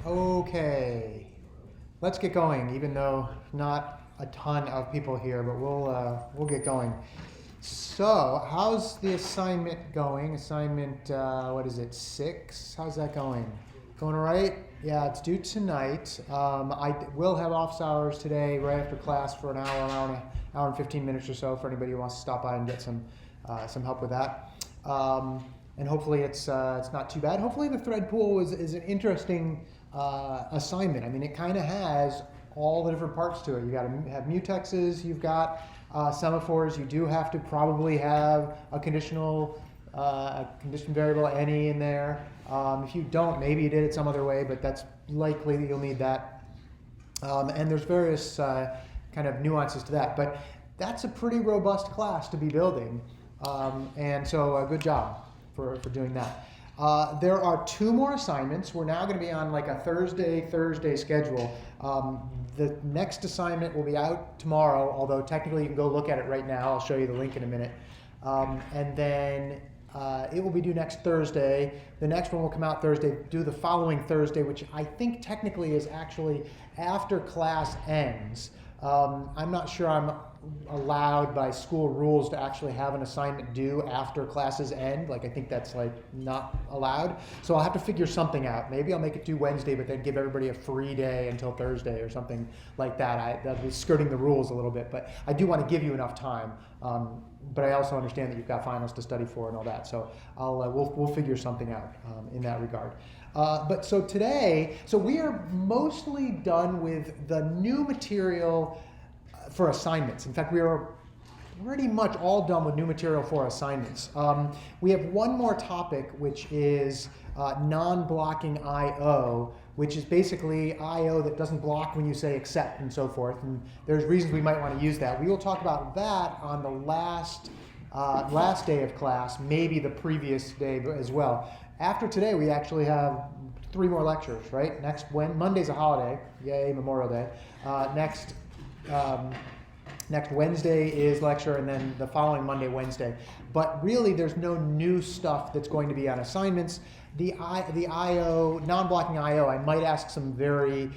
Okay, let's get going, even though not a ton of people here, but we'll get going. So, how's the assignment going? Assignment, what is it, 6? How's that going? Going all right? Yeah, it's due tonight. I will have office hours today right after class for an hour and 15 minutes or so for anybody who wants to stop by and get some help with that. And hopefully it's not too bad. Hopefully the thread pool is an interesting assignment. I mean, it kind of has all the different parts to it. You got to have mutexes, you've got semaphores. You do have to probably have a condition variable any in there. If you don't, maybe you did it some other way, but that's likely that you'll need that. And there's various kind of nuances to that. But that's a pretty robust class to be building. And so good job for doing that. There are 2 more assignments. We're now going to be on like a Thursday schedule. The next assignment will be out tomorrow, although technically you can go look at it right now. I'll show you the link in a minute. And then it will be due next Thursday. The next one will come out Thursday, due the following Thursday, which I think technically is actually after class ends. I'm not sure I'm allowed by school rules to actually have an assignment due after classes end. Like, I think that's like not allowed. So I'll have to figure something out. Maybe I'll make it due Wednesday, but then give everybody a free day until Thursday or something like that. That'll be skirting the rules a little bit, but I do want to give you enough time. But I also understand that you've got finals to study for and all that. So we'll figure something out in that regard. But so today, we are mostly done with the new material for assignments. In fact, we are pretty much all done with new material for assignments. We have one more topic, which is non-blocking I/O, which is basically I/O that doesn't block when you say accept and so forth. And there's reasons we might want to use that. We will talk about that on the last day of class, maybe the previous day as well. After today, we actually have 3 more lectures, right? Monday's a holiday, yay, Memorial Day. Next Wednesday is lecture, and then the following Monday, Wednesday. But really, there's no new stuff that's going to be on assignments. The I/O, non-blocking I/O, I might ask some very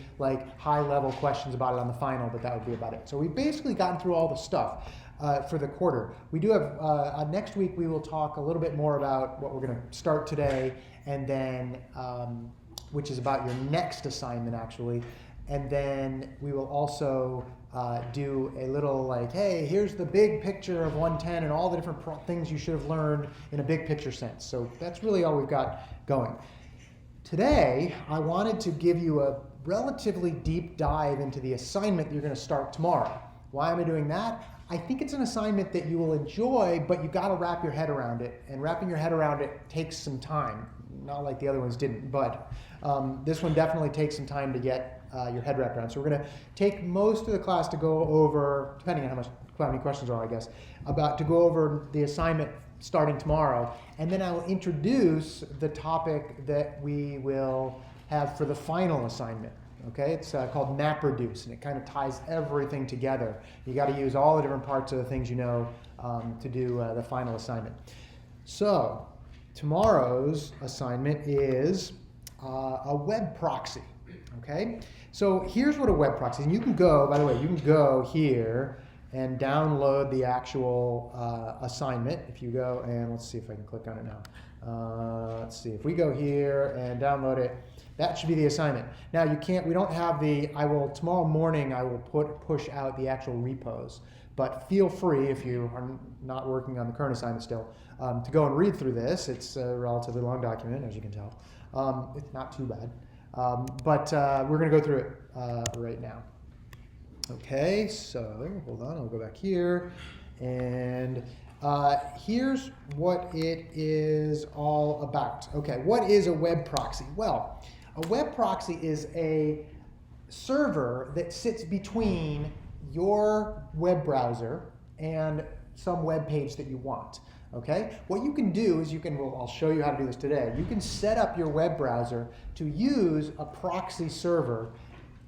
high-level questions about it on the final, but that would be about it. So we've basically gotten through all the stuff for the quarter. We do have, next week we will talk a little bit more about what we're going to start today, and then, which is about your next assignment, actually. And then we will also do a little hey, here's the big picture of 110 and all the different things you should have learned in a big picture sense. So that's really all we've got going. Today, I wanted to give you a relatively deep dive into the assignment you're going to start tomorrow. Why am I doing that? I think it's an assignment that you will enjoy, but you got to wrap your head around it. And wrapping your head around it takes some time. Not like the other ones didn't, but this one definitely takes some time to get your head wrapped around. So we're going to take most of the class to go over, depending on how many questions there are, I guess, to go over the assignment starting tomorrow. And then I will introduce the topic that we will have for the final assignment. Okay, it's called MapReduce, and it kind of ties everything together. You got to use all the different parts of the things you know to do the final assignment. So tomorrow's assignment is a web proxy. Okay, so here's what a web proxy is. And you can go, by the way, you can go here and download the actual assignment. If you go, and let's see if I can click on it now. Let's see, if we go here and download it, that should be the assignment. Now we don't have tomorrow morning I will push out the actual repos, but feel free, if you are not working on the current assignment still, to go and read through this. It's a relatively long document, as you can tell. It's not too bad, but we're gonna go through it right now. Okay, so hold on, I'll go back here, and here's what it is all about. Okay, what is a web proxy? Well, a web proxy is a server that sits between your web browser and some web page that you want. Okay, what you can do is I'll show you how to do this today. You can set up your web browser to use a proxy server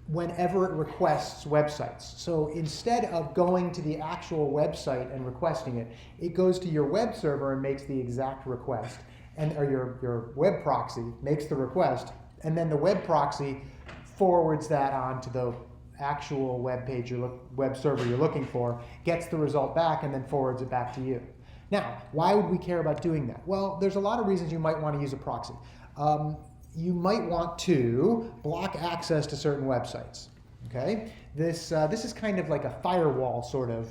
whenever it requests websites. So instead of going to the actual website and requesting it, it goes to your web server and makes the exact request, or your web proxy makes the request, and then the web proxy forwards that on to the actual web page, web server you're looking for, gets the result back, and then forwards it back to you. Now, why would we care about doing that? Well, there's a lot of reasons you might want to use a proxy. You might want to block access to certain websites. Okay, this is kind of like a firewall sort of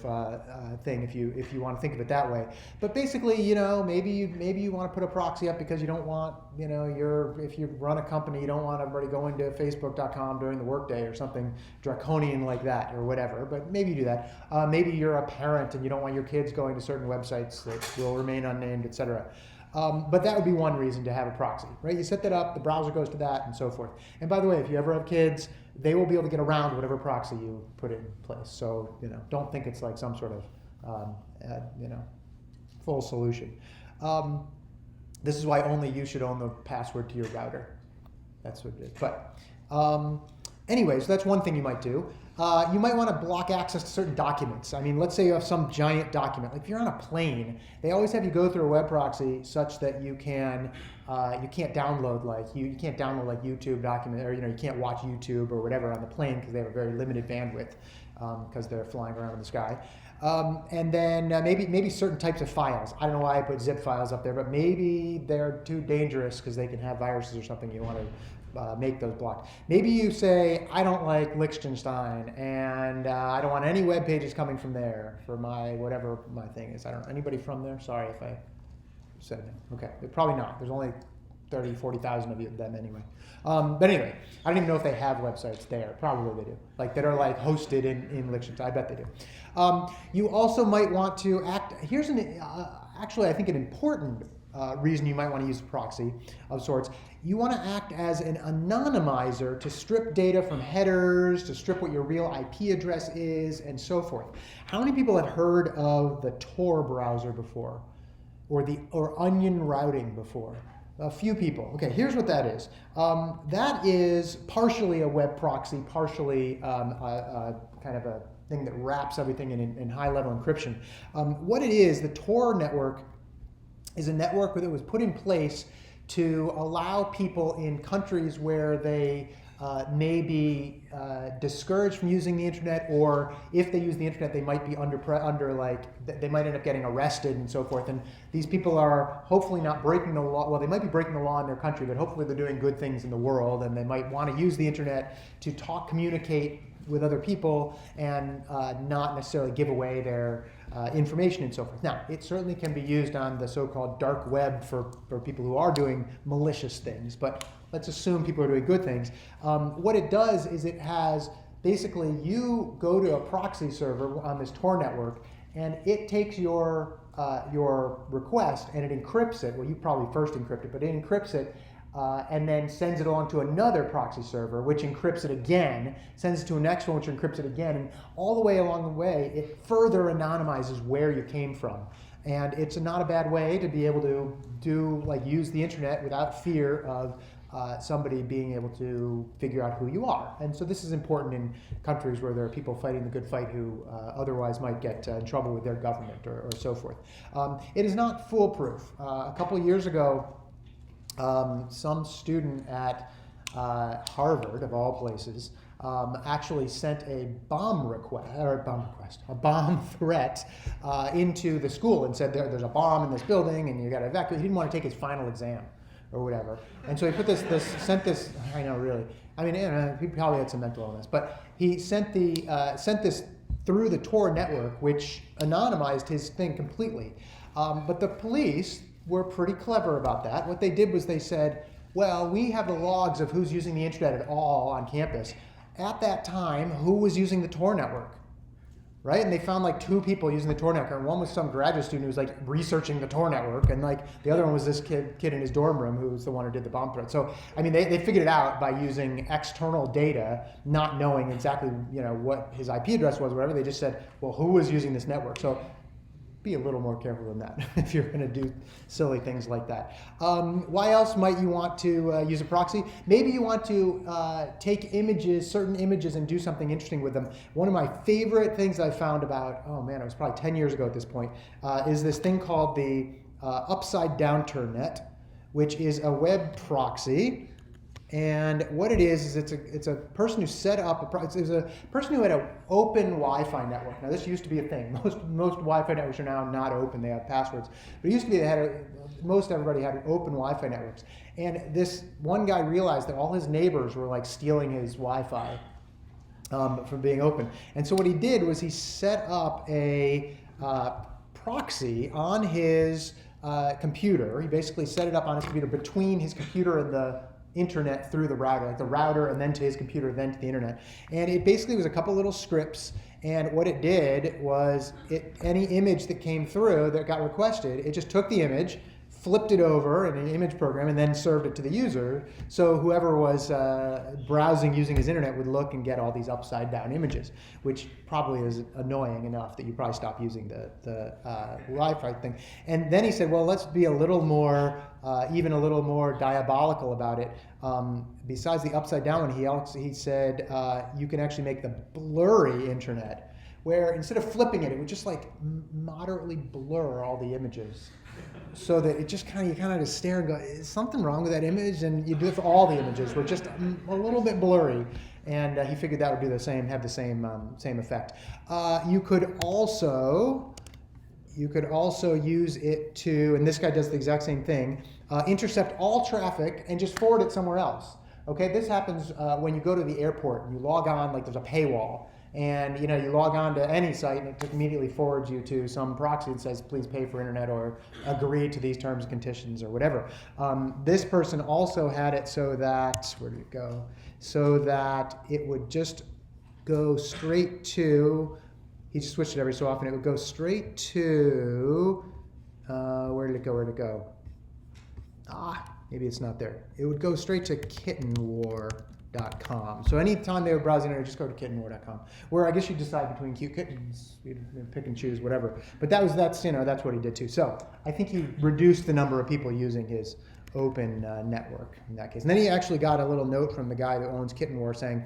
thing, if you want to think of it that way. But basically, maybe you want to put a proxy up because you don't want, if you run a company, you don't want everybody going to Facebook.com during the workday or something draconian like that or whatever. But maybe you do that. Maybe you're a parent and you don't want your kids going to certain websites that will remain unnamed, etc. But that would be one reason to have a proxy, right? You set that up, the browser goes to that, and so forth. And by the way, if you ever have kids, they will be able to get around whatever proxy you put in place. So, don't think it's like some sort of, full solution. This is why only you should own the password to your router. That's what it is. But anyway, so that's one thing you might do. You might want to block access to certain documents. I mean, let's say you have some giant document. Like if you're on a plane, they always have you go through a web proxy such that you can't download you can't download like YouTube document, or you can't watch YouTube or whatever on the plane because they have a very limited bandwidth because they're flying around in the sky. And then maybe certain types of files. I don't know why I put zip files up there, but maybe they're too dangerous because they can have viruses or something. You want to make those blocked. Maybe you say, I don't like Liechtenstein, and I don't want any web pages coming from there for whatever my thing is. I don't know. Anybody from there? Sorry if I said that. Okay, probably not. There's only 30, 40,000 of them anyway. But anyway, I don't even know if they have websites there. Probably they do. That are hosted in Liechtenstein. I bet they do. You also might want to here's actually I think an important reason you might want to use a proxy of sorts. You want to act as an anonymizer to strip data from headers, to strip what your real IP address is, and so forth. How many people have heard of the Tor browser before, or Onion routing before? A few people. Okay, here's what that is. That is partially a web proxy, partially kind of a thing that wraps everything in high-level encryption. What it is, the Tor network is a network that was put in place to allow people in countries where they may be discouraged from using the internet, or if they use the internet, they might be they might end up getting arrested and so forth. And these people are hopefully not breaking the law. Well, they might be breaking the law in their country, but hopefully they're doing good things in the world, and they might want to use the internet to communicate with other people and not necessarily give away their information and so forth. Now, it certainly can be used on the so-called dark web for people who are doing malicious things, but let's assume people are doing good things. What it does is it has, basically, you go to a proxy server on this Tor network, and it takes your request and it encrypts it. Well, you probably first encrypt it, but it encrypts it and then sends it on to another proxy server, which encrypts it again, sends it to a next one, which encrypts it again, and all the way along the way, it further anonymizes where you came from. And it's not a bad way to be able to use the internet without fear of somebody being able to figure out who you are. And so this is important in countries where there are people fighting the good fight who otherwise might get in trouble with their government or so forth. It is not foolproof. A couple of years ago, some student at Harvard, of all places, actually sent a bomb threat into the school and said there's a bomb in this building and you got to evacuate. He didn't want to take his final exam or whatever, and so he sent this. I know, really. I mean, he probably had some mental illness, but he sent this through the Tor network, which anonymized his thing completely. But the police were pretty clever about that. What they did was they said, well, we have the logs of who's using the internet at all on campus. At that time, who was using the Tor network, right? And they found 2 people using the Tor network. And one was some graduate student who was researching the Tor network, and the other one was this kid in his dorm room who was the one who did the bomb threat. So, I mean, they figured it out by using external data, not knowing exactly what his IP address was or whatever. They just said, well, who was using this network? So be a little more careful than that if you're going to do silly things like that. Why else might you want to use a proxy? Maybe you want to take certain images, and do something interesting with them. One of my favorite things I found about, it was probably 10 years ago at this point, is this thing called the upside down Telnet, which is a web proxy. And what it is it's a person who set up it's a person who had an open Wi-Fi network. Now this used to be a thing. Most Wi-Fi networks are now not open. They have passwords. But it used to be most everybody had open Wi-Fi networks. And this one guy realized that all his neighbors were like stealing his Wi-Fi from being open. And so what he did was he set up a proxy on his computer. He basically set it up on his computer between his computer and the internet through the router, like the router and then to his computer, then to the internet. And it basically was a couple little scripts, and what it did was any image that came through that got requested, it just took the image, flipped it over in an image program, and then served it to the user. So whoever was browsing using his internet would look and get all these upside down images, which probably is annoying enough that you probably stop using the Wi-Fi thing. And then he said, well, let's be a little more, even a little more diabolical about it. Besides the upside down one, he said you can actually make the blurry internet, where instead of flipping it, it would just like moderately blur all the images. So that it just you kind of just stare and go, is something wrong with that image? And you do it for all the images. We're just a little bit blurry. And he figured that would do the same, have the same effect. You could also use it to, and this guy does the exact same thing, intercept all traffic and just forward it somewhere else. Okay, this happens when you go to the airport and you log on, like there's a paywall. And you log on to any site and it just immediately forwards you to some proxy that says please pay for internet or agree to these terms and conditions or whatever. This person also had it so that, where did it go? So that it would just go straight to, he just switched it every so often, it would go straight to, where did it go? Maybe it's not there. It would go straight to kittenwar.com. So anytime they were browsing it, just go to kittenwar.com. Where I guess you decide between cute kittens, you pick and choose whatever. But that's what he did too. So I think he reduced the number of people using his open network in that case. And then he actually got a little note from the guy that owns Kitten War saying,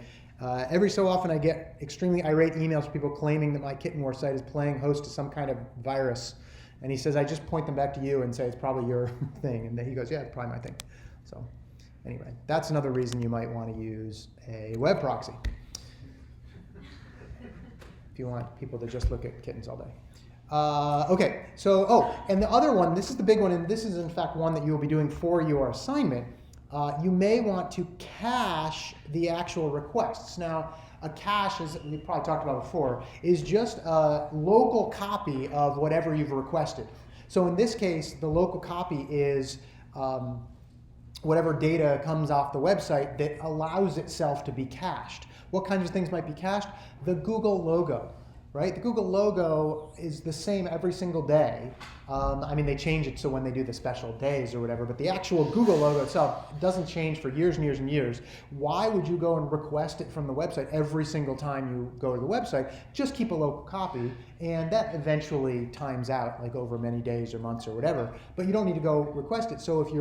every so often I get extremely irate emails from people claiming that my Kitten War site is playing host to some kind of virus. And he says, I just point them back to you and say it's probably your thing. And then he goes, yeah, it's probably my thing. So anyway, that's another reason you might want to use a web proxy if you want people to just look at kittens all day. Okay, so, and the other one, this is the big one, and this is in fact one that you will be doing for your assignment. You may want to cache the actual requests. Now, a cache, as we probably talked about before, is just a local copy of whatever you've requested. So in this case, the local copy is whatever data comes off the website that allows itself to be cached. What kinds of things might be cached? The Google logo, right? The Google logo is the same every single day. They change it so when they do the special days or whatever, but the actual Google logo itself doesn't change for years and years and years. Why would you go and request it from the website every single time you go to the website? Just keep a local copy, and that eventually times out, like over many days or months or whatever, but you don't need to go request it. So if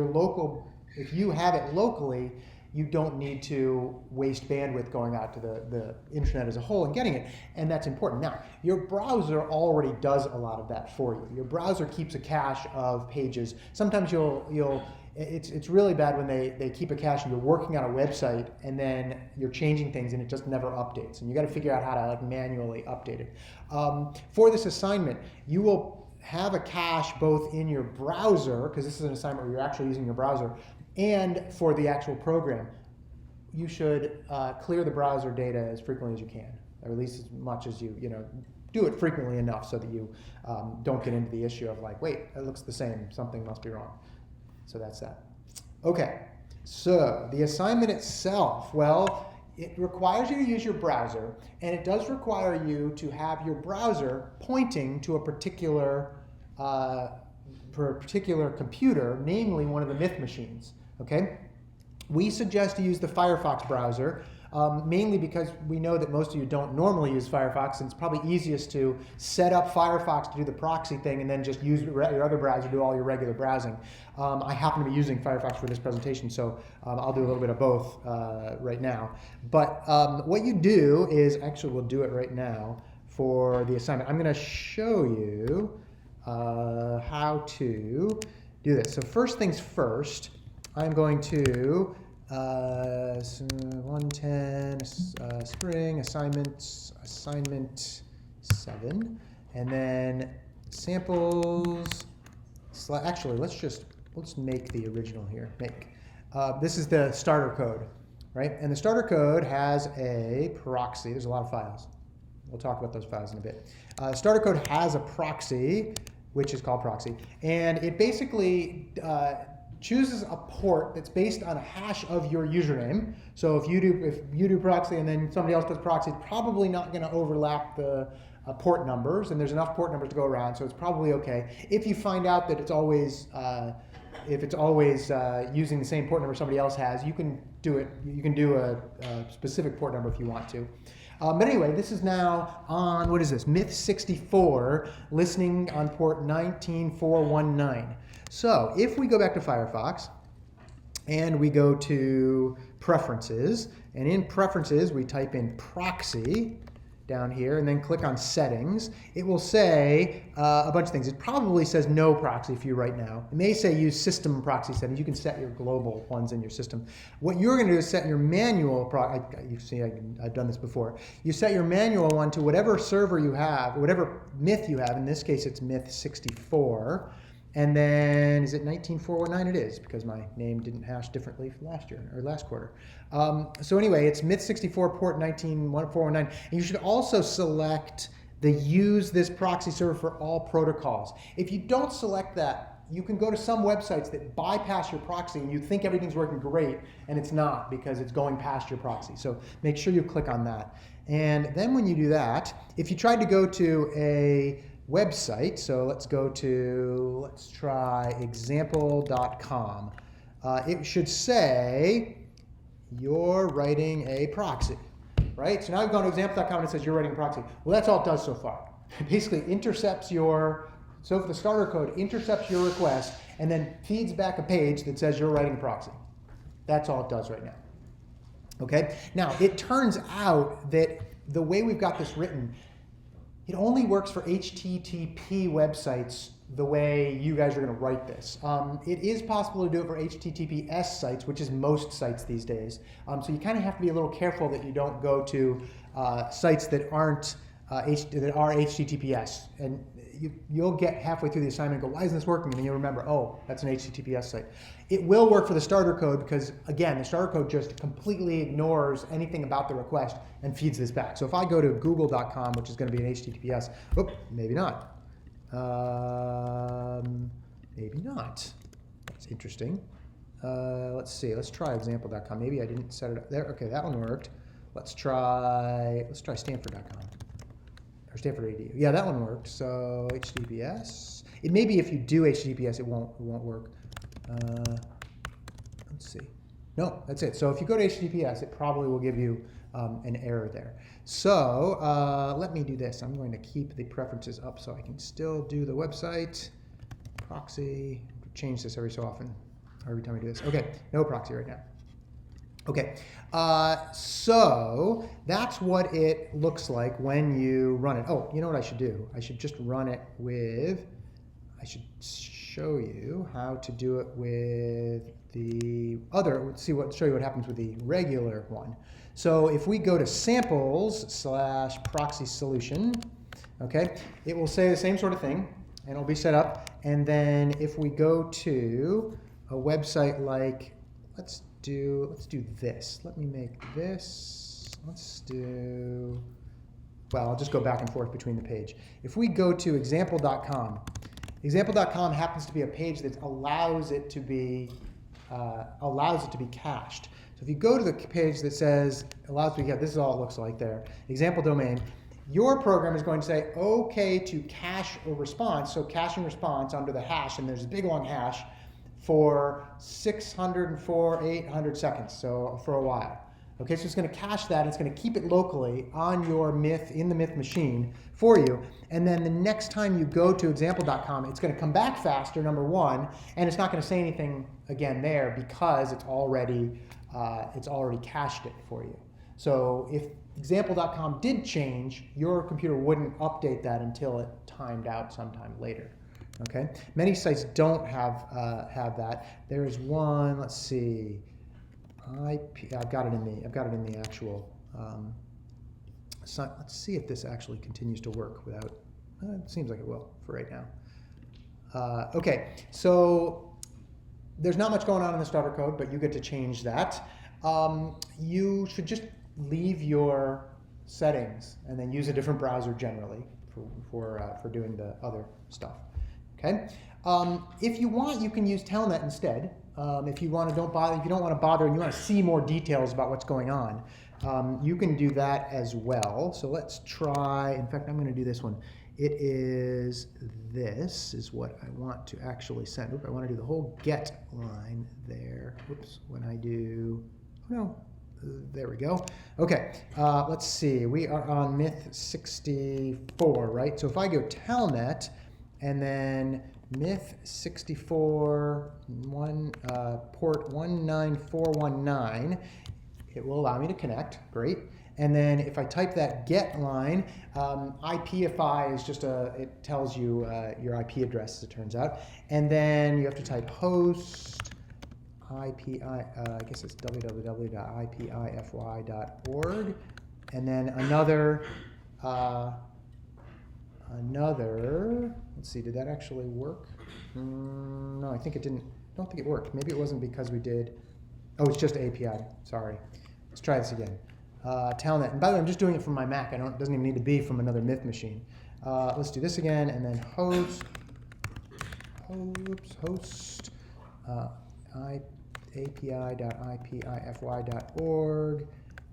you have it locally, you don't need to waste bandwidth going out to the internet as a whole and getting it, and that's important. Now, your browser already does a lot of that for you. Your browser keeps a cache of pages. Sometimes it's really bad when they keep a cache and you're working on a website and then you're changing things and it just never updates, and you got to figure out how to manually update it. For this assignment, you will have a cache both in your browser, because this is an assignment where you're actually using your browser, and for the actual program. You should clear the browser data as frequently as you can, or at least as much as you do it frequently enough so that you don't get into the issue of like, wait, it looks the same, something must be wrong. So that's that. Okay, so the assignment itself, well, it requires you to use your browser, and it does require you to have your browser pointing to a particular computer, namely one of the myth machines. Okay, we suggest to use the Firefox browser, mainly because we know that most of you don't normally use Firefox, and it's probably easiest to set up Firefox to do the proxy thing and then just use your other browser to do all your regular browsing. I happen to be using Firefox for this presentation, so I'll do a little bit of both right now. But what you do is, actually we'll do it right now for the assignment. I'm going to show you how to do this. So first things first, I'm going to 110 string assignment 7, and then samples. Actually, let's make the original here. This is the starter code, right? And the starter code has a proxy. There's a lot of files. We'll talk about those files in a bit. Starter code has a proxy, which is called proxy, and it basically chooses a port that's based on a hash of your username. So if you do proxy and then somebody else does proxy, it's probably not going to overlap the port numbers, and there's enough port numbers to go around, so it's probably okay. If you find out that it's always using the same port number somebody else has, you can do it. You can do a specific port number if you want to. But anyway, this is now on, what is this, Myth64, listening on port 19419. So if we go back to Firefox and we go to Preferences, and in Preferences we type in Proxy down here and then click on Settings, it will say a bunch of things. It probably says no proxy for you right now. It may say use system proxy settings. You can set your global ones in your system. What you're going to do is set your manual you see, I've done this before. You set your manual one to whatever server you have, whatever myth you have. In this case, it's Myth64. And then, is it 19419? It is, because my name didn't hash differently from last year, or last quarter. So anyway, it's Myth64 port 19419. And you should also select the use this proxy server for all protocols. If you don't select that, you can go to some websites that bypass your proxy and you think everything's working great, and it's not, because it's going past your proxy. So make sure you click on that. And then when you do that, if you tried to go to a website, so let's try example.com. It should say you're writing a proxy, right? So now I've gone to example.com and it says you're writing a proxy. Well, that's all it does so far. It basically intercepts so the starter code intercepts your request and then feeds back a page that says you're writing a proxy. That's all it does right now. Okay? Now, it turns out that the way we've got this written, it only works for HTTP websites the way you guys are going to write this. It is possible to do it for HTTPS sites, which is most sites these days. So you kind of have to be a little careful that you don't go to sites that aren't that are HTTPS. And you'll get halfway through the assignment and go, why isn't this working? And then you'll remember, oh, that's an HTTPS site. It will work for the starter code because, again, the starter code just completely ignores anything about the request and feeds this back. So if I go to google.com, which is going to be an HTTPS, maybe not. Maybe not. That's interesting. Let's see. Let's try example.com. Maybe I didn't set it up there. Okay, that one worked. Let's try Stanford.com. Or Stanford ADU. Yeah, that one worked. So HTTPS. It may be if you do HTTPS, it won't work. Let's see. No, that's it. So if you go to HTTPS, it probably will give you an error there. So let me do this. I'm going to keep the preferences up so I can still do the website. Proxy. Change this every so often, or every time I do this. Okay, no proxy right now. Okay, so that's what it looks like when you run it. Oh, you know what I should do? I should just run it with, I should show you how to do it with the other, show you what happens with the regular one. So if we go to samples/proxy solution, okay, it will say the same sort of thing, and it'll be set up. And then if we go to a website like, let's do this. Let me make this. I'll just go back and forth between the page. If we go to example.com, example.com happens to be a page that allows it to be cached. So if you go to the page that says allows to be cached, this is all it looks like there. Example domain. Your program is going to say OK to cache a response. So caching response under the hash, and there's a big long hash for 800 seconds, so for a while. Okay, so it's going to cache that. It's going to keep it locally on your myth, in the myth machine for you. And then the next time you go to example.com, it's going to come back faster, number one, and it's not going to say anything again there because it's already cached it for you. So if example.com did change, your computer wouldn't update that until it timed out sometime later. Okay, many sites don't have that. There is one. Let's see. I've got it in the actual. Let's see if this actually continues to work without. It seems like it will for right now. Okay, so there's not much going on in the starter code, but you get to change that. You should just leave your settings and then use a different browser generally for doing the other stuff. Okay. If you want, you can use Telnet instead. If you want to, if you don't want to bother and you want to see more details about what's going on, you can do that as well. So let's try. In fact, I'm going to do this one. This is what I want to actually send. Oop, I want to do the whole get line there. Whoops. When I do, oh no, there we go. Okay, let's see. We are on myth 64, right? So if I go telnet and then myth 64 port 19419, it will allow me to connect. Great. And then if I type that get line, IPify is just it tells you your IP address, as it turns out. And then you have to type host IPI, I guess it's www.ipify.org. And then another, let's see, did that actually work? No, I think it didn't. I don't think it worked. Maybe it wasn't because we did. Oh, it's just API. Sorry. Let's try this again. Telnet. And by the way, I'm just doing it from my Mac. It doesn't even need to be from another myth machine. Let's do this again, and then host api.ipify.org,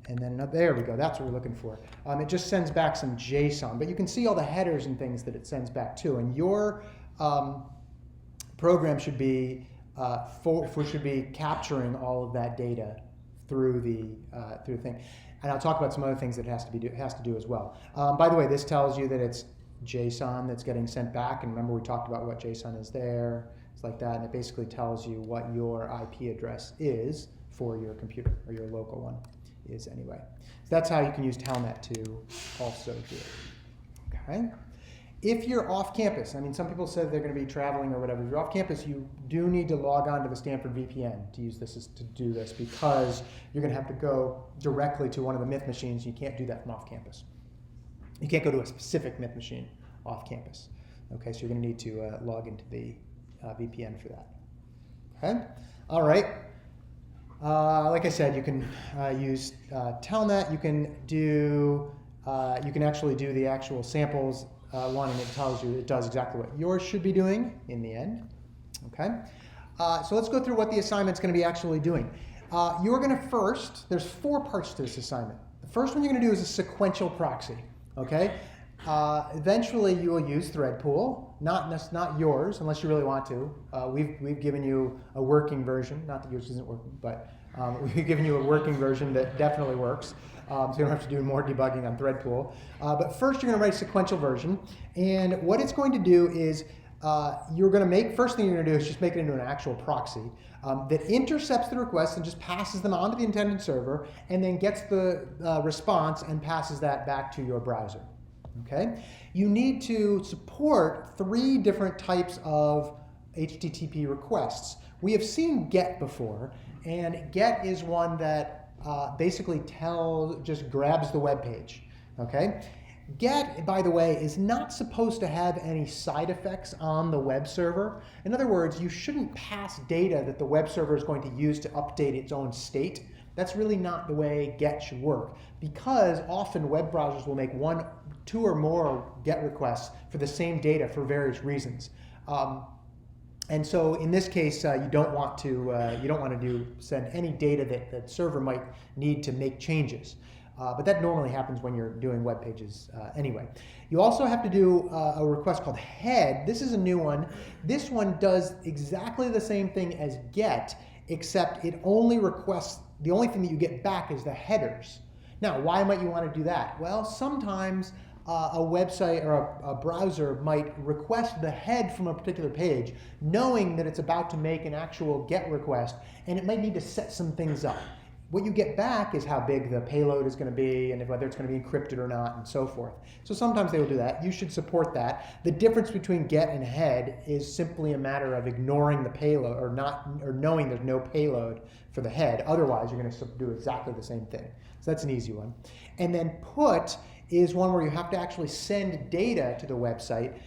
and then there we go. That's what we're looking for. It just sends back some JSON, but you can see all the headers and things that it sends back too. And your program should be capturing all of that data through the thing. And I'll talk about some other things that it has to do as well. By the way, this tells you that it's JSON that's getting sent back. And remember, we talked about what JSON is there. It's like that, and it basically tells you what your IP address is for your computer, or your local one is anyway. So that's how you can use Telnet to also do it. Okay. If you're off campus, I mean, some people said they're going to be traveling or whatever. If you're off campus, you do need to log on to the Stanford VPN to do this, because you're going to have to go directly to one of the myth machines. You can't do that from off campus. You can't go to a specific myth machine off campus. Okay, so you're going to need to log into the VPN for that. Okay, all right. Like I said, you can use Telnet. You can actually do the actual samples one, and it does exactly what yours should be doing in the end. Okay, so let's go through what the assignment's going to be actually doing. You're going to there's 4 parts to this assignment. The first one you're going to do is a sequential proxy. Okay. Eventually, you will use Threadpool, not yours, unless you really want to. We've given you a working version, not that yours isn't working, but we've given you a working version that definitely works, so you don't have to do more debugging on Threadpool. But first, you're going to write a sequential version, and what it's going to do is first thing you're going to do is just make it into an actual proxy that intercepts the requests and just passes them onto the intended server, and then gets the response and passes that back to your browser. Okay, you need to support 3 different types of HTTP requests. We have seen GET before, and GET is one that basically just grabs the web page. Okay, GET, by the way, is not supposed to have any side effects on the web server. In other words, you shouldn't pass data that the web server is going to use to update its own state. That's really not the way GET should work, because often web browsers will make 1, 2 or more GET requests for the same data for various reasons. And so in this case, you don't want to send any data that the server might need to make changes. But that normally happens when you're doing web pages anyway. You also have to do a request called head. This is a new one. This one does exactly the same thing as GET, except it only requests, the only thing that you get back is the headers. Now, why might you want to do that? Well, sometimes a website or a browser might request the head from a particular page, knowing that it's about to make an actual GET request, and it might need to set some things up. What you get back is how big the payload is going to be and whether it's going to be encrypted or not and so forth. So sometimes they will do that. You should support that. The difference between get and head is simply a matter of ignoring the payload or knowing there's no payload for the head. Otherwise, you're going to do exactly the same thing. So that's an easy one. And then put is one where you have to actually send data to the website.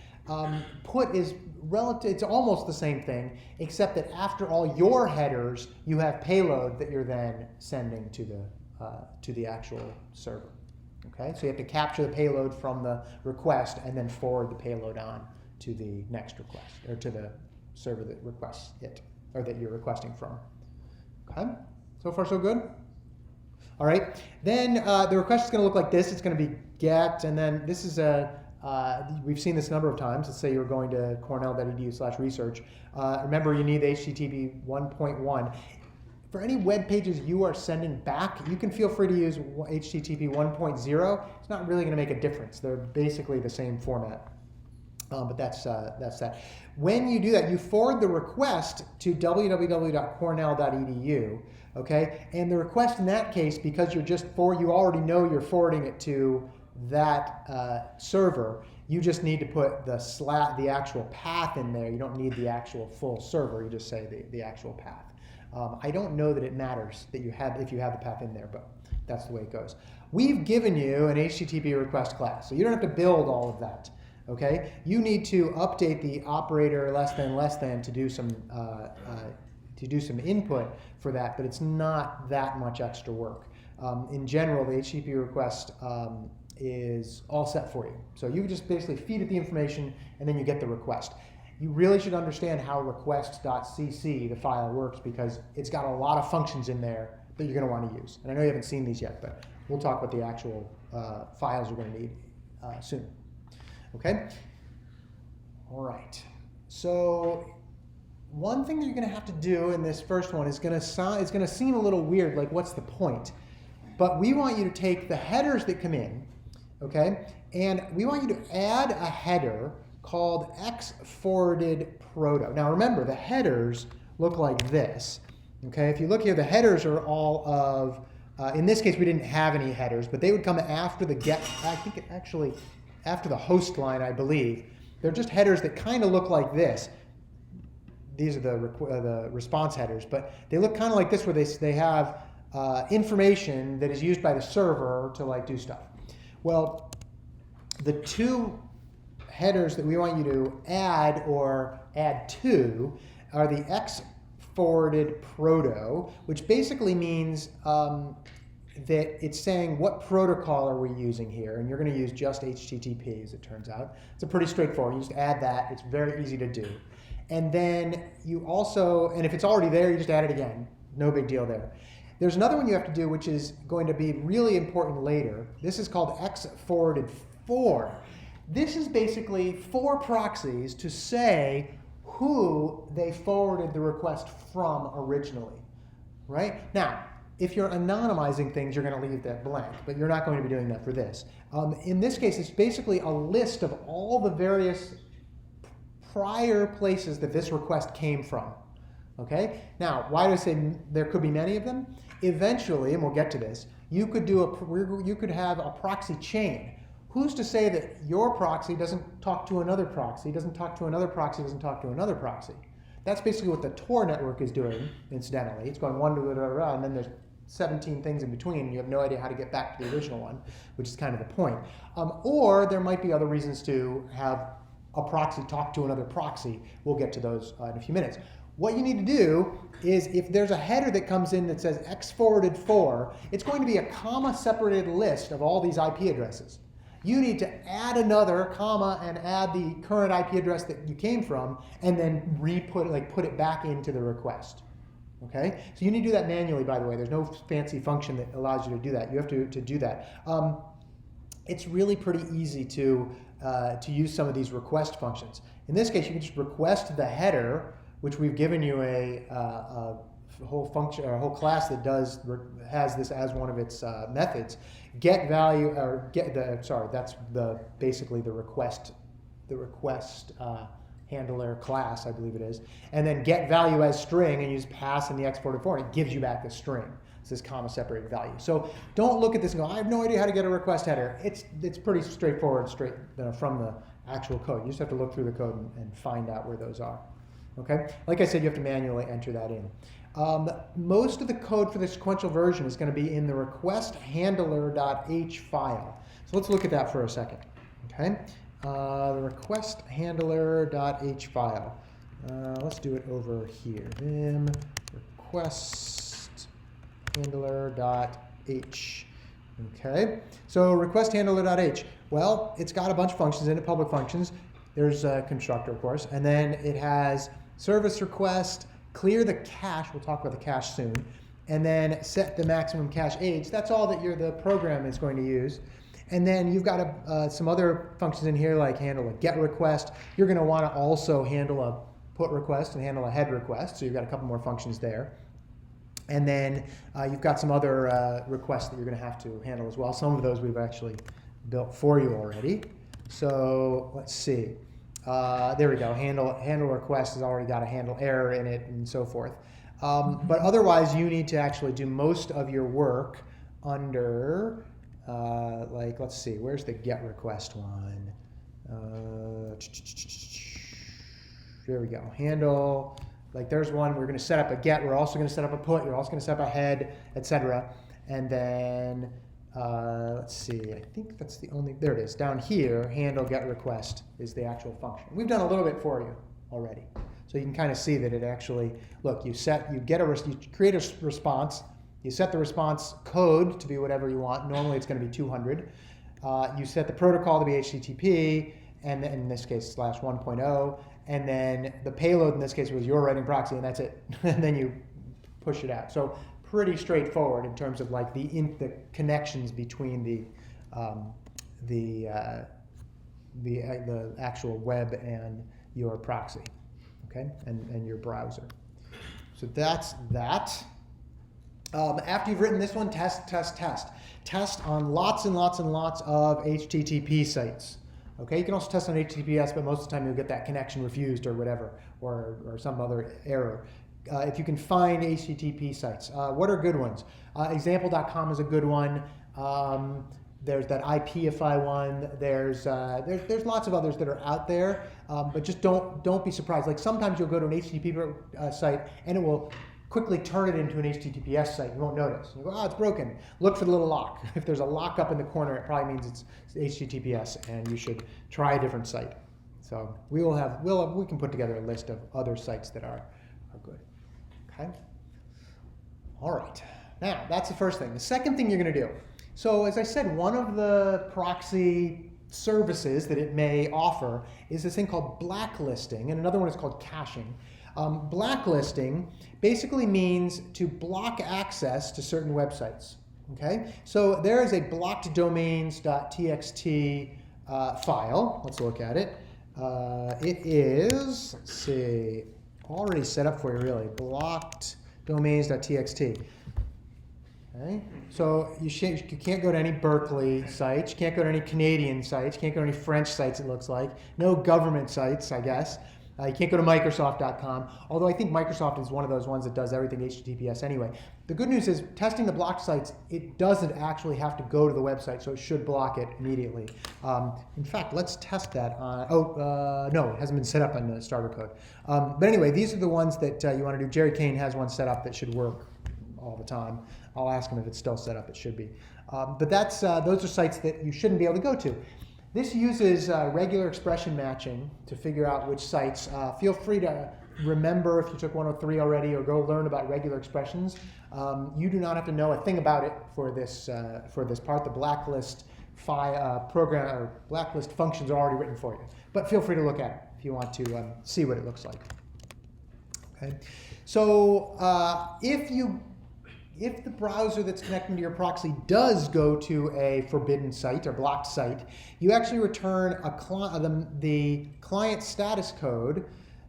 Put is relative, it's almost the same thing, except that after all your headers, you have payload that you're then sending to the actual server. Okay, so you have to capture the payload from the request and then forward the payload on to the next request, or to the server that requests it, or that you're requesting from. Okay, so far so good? All right, then the request is going to look like this. It's going to be get, and then this is we've seen this a number of times. Let's say you're going to cornell.edu/research. Remember, you need HTTP 1.1. For any web pages you are sending back, you can feel free to use HTTP 1.0. It's not really going to make a difference. They're basically the same format. But that's that. When you do that, you forward the request to www.cornell.edu. Okay, and the request in that case, because you already know you're forwarding it to that server, you just need to put the actual path in there. You don't need the actual full server. You just say the actual path. I don't know that it matters that if you have the path in there, but that's the way it goes. We've given you an HTTP request class, so you don't have to build all of that. Okay, you need to update the operator less than to do some input for that, but it's not that much extra work. In general, the HTTP request is all set for you. So you just basically feed it the information and then you get the request. You really should understand how request.cc, the file, works, because it's got a lot of functions in there that you're going to want to use. And I know you haven't seen these yet, but we'll talk about the actual files you're going to need soon. Okay? All right. So one thing that you're going to have to do in this first one is going to seem a little weird, like what's the point? But we want you to take the headers that come in, okay, and we want you to add a header called x-forwarded-proto. Now remember, the headers look like this, okay? If you look here, the headers are all of, in this case we didn't have any headers, but they would come after the get, I think actually after the host line, I believe. They're just headers that kind of look like this. These are the response headers, but they look kind of like this, where they have information that is used by the server to do stuff. Well, the two headers that we want you to add or add to are the x-forwarded proto, which basically means that it's saying what protocol are we using here, and you're going to use just HTTP, as it turns out. It's a pretty straightforward. You just add that. It's very easy to do. And then you also, and if it's already there, you just add it again. No big deal there. There's another one you have to do, which is going to be really important later. This is called x-forwarded for. This is basically for proxies to say who they forwarded the request from originally, right? Now, if you're anonymizing things, you're going to leave that blank, but you're not going to be doing that for this. In this case, it's basically a list of all the various prior places that this request came from. Okay? Now, why do I say there could be many of them? Eventually, and we'll get to this, you could have a proxy chain. Who's to say that your proxy doesn't talk to another proxy, doesn't talk to another proxy, doesn't talk to another proxy? That's basically what the Tor network is doing, incidentally. It's going one to the and then there's 17 things in between, and you have no idea how to get back to the original one, which is kind of the point. Or there might be other reasons to have a proxy talk to another proxy. We'll get to those in a few minutes. What you need to do is, if there's a header that comes in that says x-forwarded for, it's going to be a comma-separated list of all these IP addresses. You need to add another comma and add the current IP address that you came from, and then put it back into the request. Okay? So you need to do that manually, by the way. There's no fancy function that allows you to do that. You have to do that. It's really pretty easy to use some of these request functions. In this case, you can just request the header, which we've given you a whole function or a whole class that has this as one of its methods. Get value, or that's basically the request handler class, I believe it is, and then get value as string, and you just pass in the exported form, and it gives you back the string. It's this comma separated value. So don't look at this and go, I have no idea how to get a request header. It's pretty straightforward from the actual code. You just have to look through the code and find out where those are. Okay? Like I said, you have to manually enter that in. Most of the code for the sequential version is going to be in the request handler.h file. So let's look at that for a second. Okay? The request handler.h file. Let's do it over here. Vim request handler.h. Okay, so request handler.h. Well, it's got a bunch of functions in it, public functions. There's a constructor, of course, and then it has service request, clear the cache. We'll talk about the cache soon, and then set the maximum cache age. That's all that the program is going to use. And then you've got some other functions in here like handle a get request. You're going to want to also handle a put request and handle a head request. So you've got a couple more functions there. And then you've got some other requests that you're going to have to handle as well. Some of those we've actually built for you already. So let's see. There we go. Handle request has already got a handle error in it and so forth. But otherwise, you need to actually do most of your work under, let's see. Where's the get request one? There we go. Handle. Like there's one, we're going to set up a get, we're also going to set up a put, you're also going to set up a head, etc. And then, let's see, I think that's the only, there it is, down here, handle get request is the actual function. We've done a little bit for you already. So you can kind of see that it actually, look, you create a response, you set the response code to be whatever you want, normally it's going to be 200. You set the protocol to be HTTP, and then in this case, /1.0. And then the payload in this case was your writing proxy, and that's it. And then you push it out. So pretty straightforward in terms of like the connections between the actual web and your proxy, okay, and your browser. So that's that. After you've written this one, test on lots and lots and lots of HTTP sites. Okay, you can also test on HTTPS, but most of the time you'll get that connection refused or whatever, or some other error. If you can find HTTP sites, what are good ones? Example.com is a good one. There's that IPify one. There's lots of others that are out there, but just don't be surprised. Like sometimes you'll go to an HTTP site and it will quickly turn it into an HTTPS site. You won't notice. You go, oh, it's broken. Look for the little lock. If there's a lock up in the corner, it probably means it's HTTPS, and you should try a different site. So we can put together a list of other sites that are good. Okay. All right. Now that's the first thing. The second thing you're going to do. So as I said, one of the proxy services that it may offer is this thing called blacklisting, and another one is called caching. Blacklisting basically means to block access to certain websites. Okay, so there is a blockeddomains.txt file. Let's look at it. It is, let's see, already set up for you really. Blockeddomains.txt. Okay, so you can't go to any Berkeley sites. You can't go to any Canadian sites. You can't go to any French sites. It looks like no government sites, I guess. You can't go to Microsoft.com, although I think Microsoft is one of those ones that does everything HTTPS anyway. The good news is testing the blocked sites, it doesn't actually have to go to the website, so it should block it immediately. In fact, let's test that on, no, it hasn't been set up on the starter code. But anyway, these are the ones that you want to do. Jerry Kane has one set up that should work all the time. I'll ask him if it's still set up, it should be. But those are sites that you shouldn't be able to go to. This uses regular expression matching to figure out which sites. Feel free to remember if you took 103 already, or go learn about regular expressions. You do not have to know a thing about it for this part. The blacklist program or blacklist functions are already written for you. But feel free to look at it if you want to see what it looks like. Okay, so if the browser that's connecting to your proxy does go to a forbidden site or blocked site, you actually return the client status code,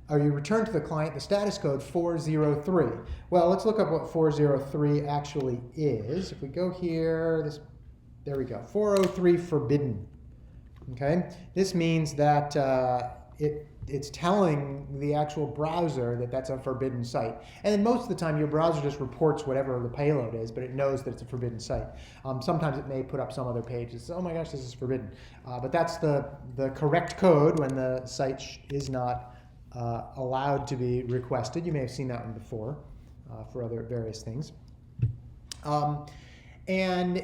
or you return to the client the status code 403. Well, let's look up what 403 actually is. If we go here, there we go, 403 forbidden. Okay, this means that it's telling the actual browser that that's a forbidden site. And then most of the time, your browser just reports whatever the payload is, but it knows that it's a forbidden site. Sometimes it may put up some other page that says, oh my gosh, this is forbidden. But that's the correct code when the site is not allowed to be requested. You may have seen that one before for other various things. That means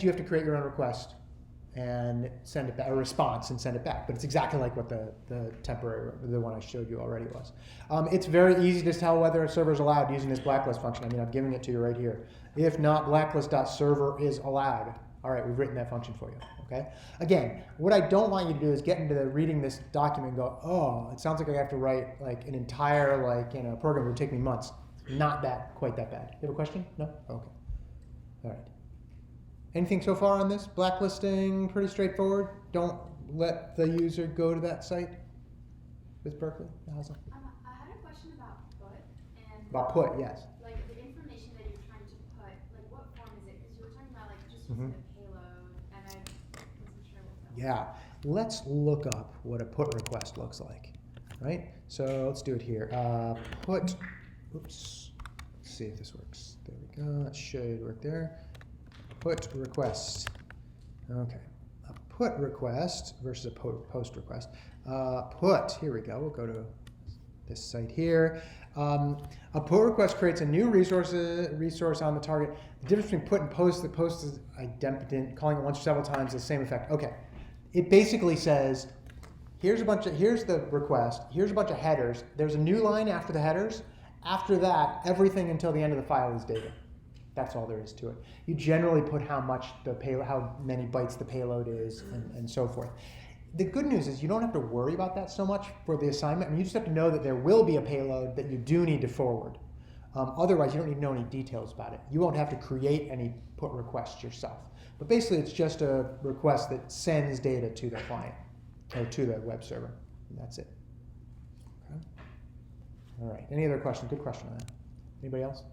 you have to create your own request and send it back, a response and send it back. But it's exactly like what the temporary, the one I showed you already was. It's very easy to tell whether a server is allowed using this blacklist function. I mean, I'm giving it to you right here. If not, blacklist.server is allowed. All right, we've written that function for you, okay? Again, what I don't want you to do is get into reading this document and go, oh, it sounds like I have to write like an entire program that would take me months. Not quite that bad. You have a question? No? Okay. All right. Anything so far on this? Blacklisting, pretty straightforward. Don't let the user go to that site with Berkeley. How's that? I had a question about put. About put, yes. Like the information that you're trying to put, like what form is it? Because you were talking about like just using the payload, and I wasn't sure what that was. Yeah, let's look up what a put request looks like, right? So let's do it here. Put, oops, let's see if this works. There we go, that should work there. Put request. Okay, a put request versus a post request. Put, here we go. We'll go to this site here. A put request creates a new resource on the target. The difference between put and post, the post is idempotent, calling it once or several times, the same effect. Okay, it basically says, here's the request, here's a bunch of headers. There's a new line after the headers. After that, everything until the end of the file is data. That's all there is to it. You generally put how many bytes the payload is, and so forth. The good news is you don't have to worry about that so much for the assignment. I mean, you just have to know that there will be a payload that you do need to forward. Otherwise, you don't need to know any details about it. You won't have to create any put requests yourself. But basically, it's just a request that sends data to the client or to the web server. And that's it. Okay. All right. Any other questions? Good question on that. Anybody else?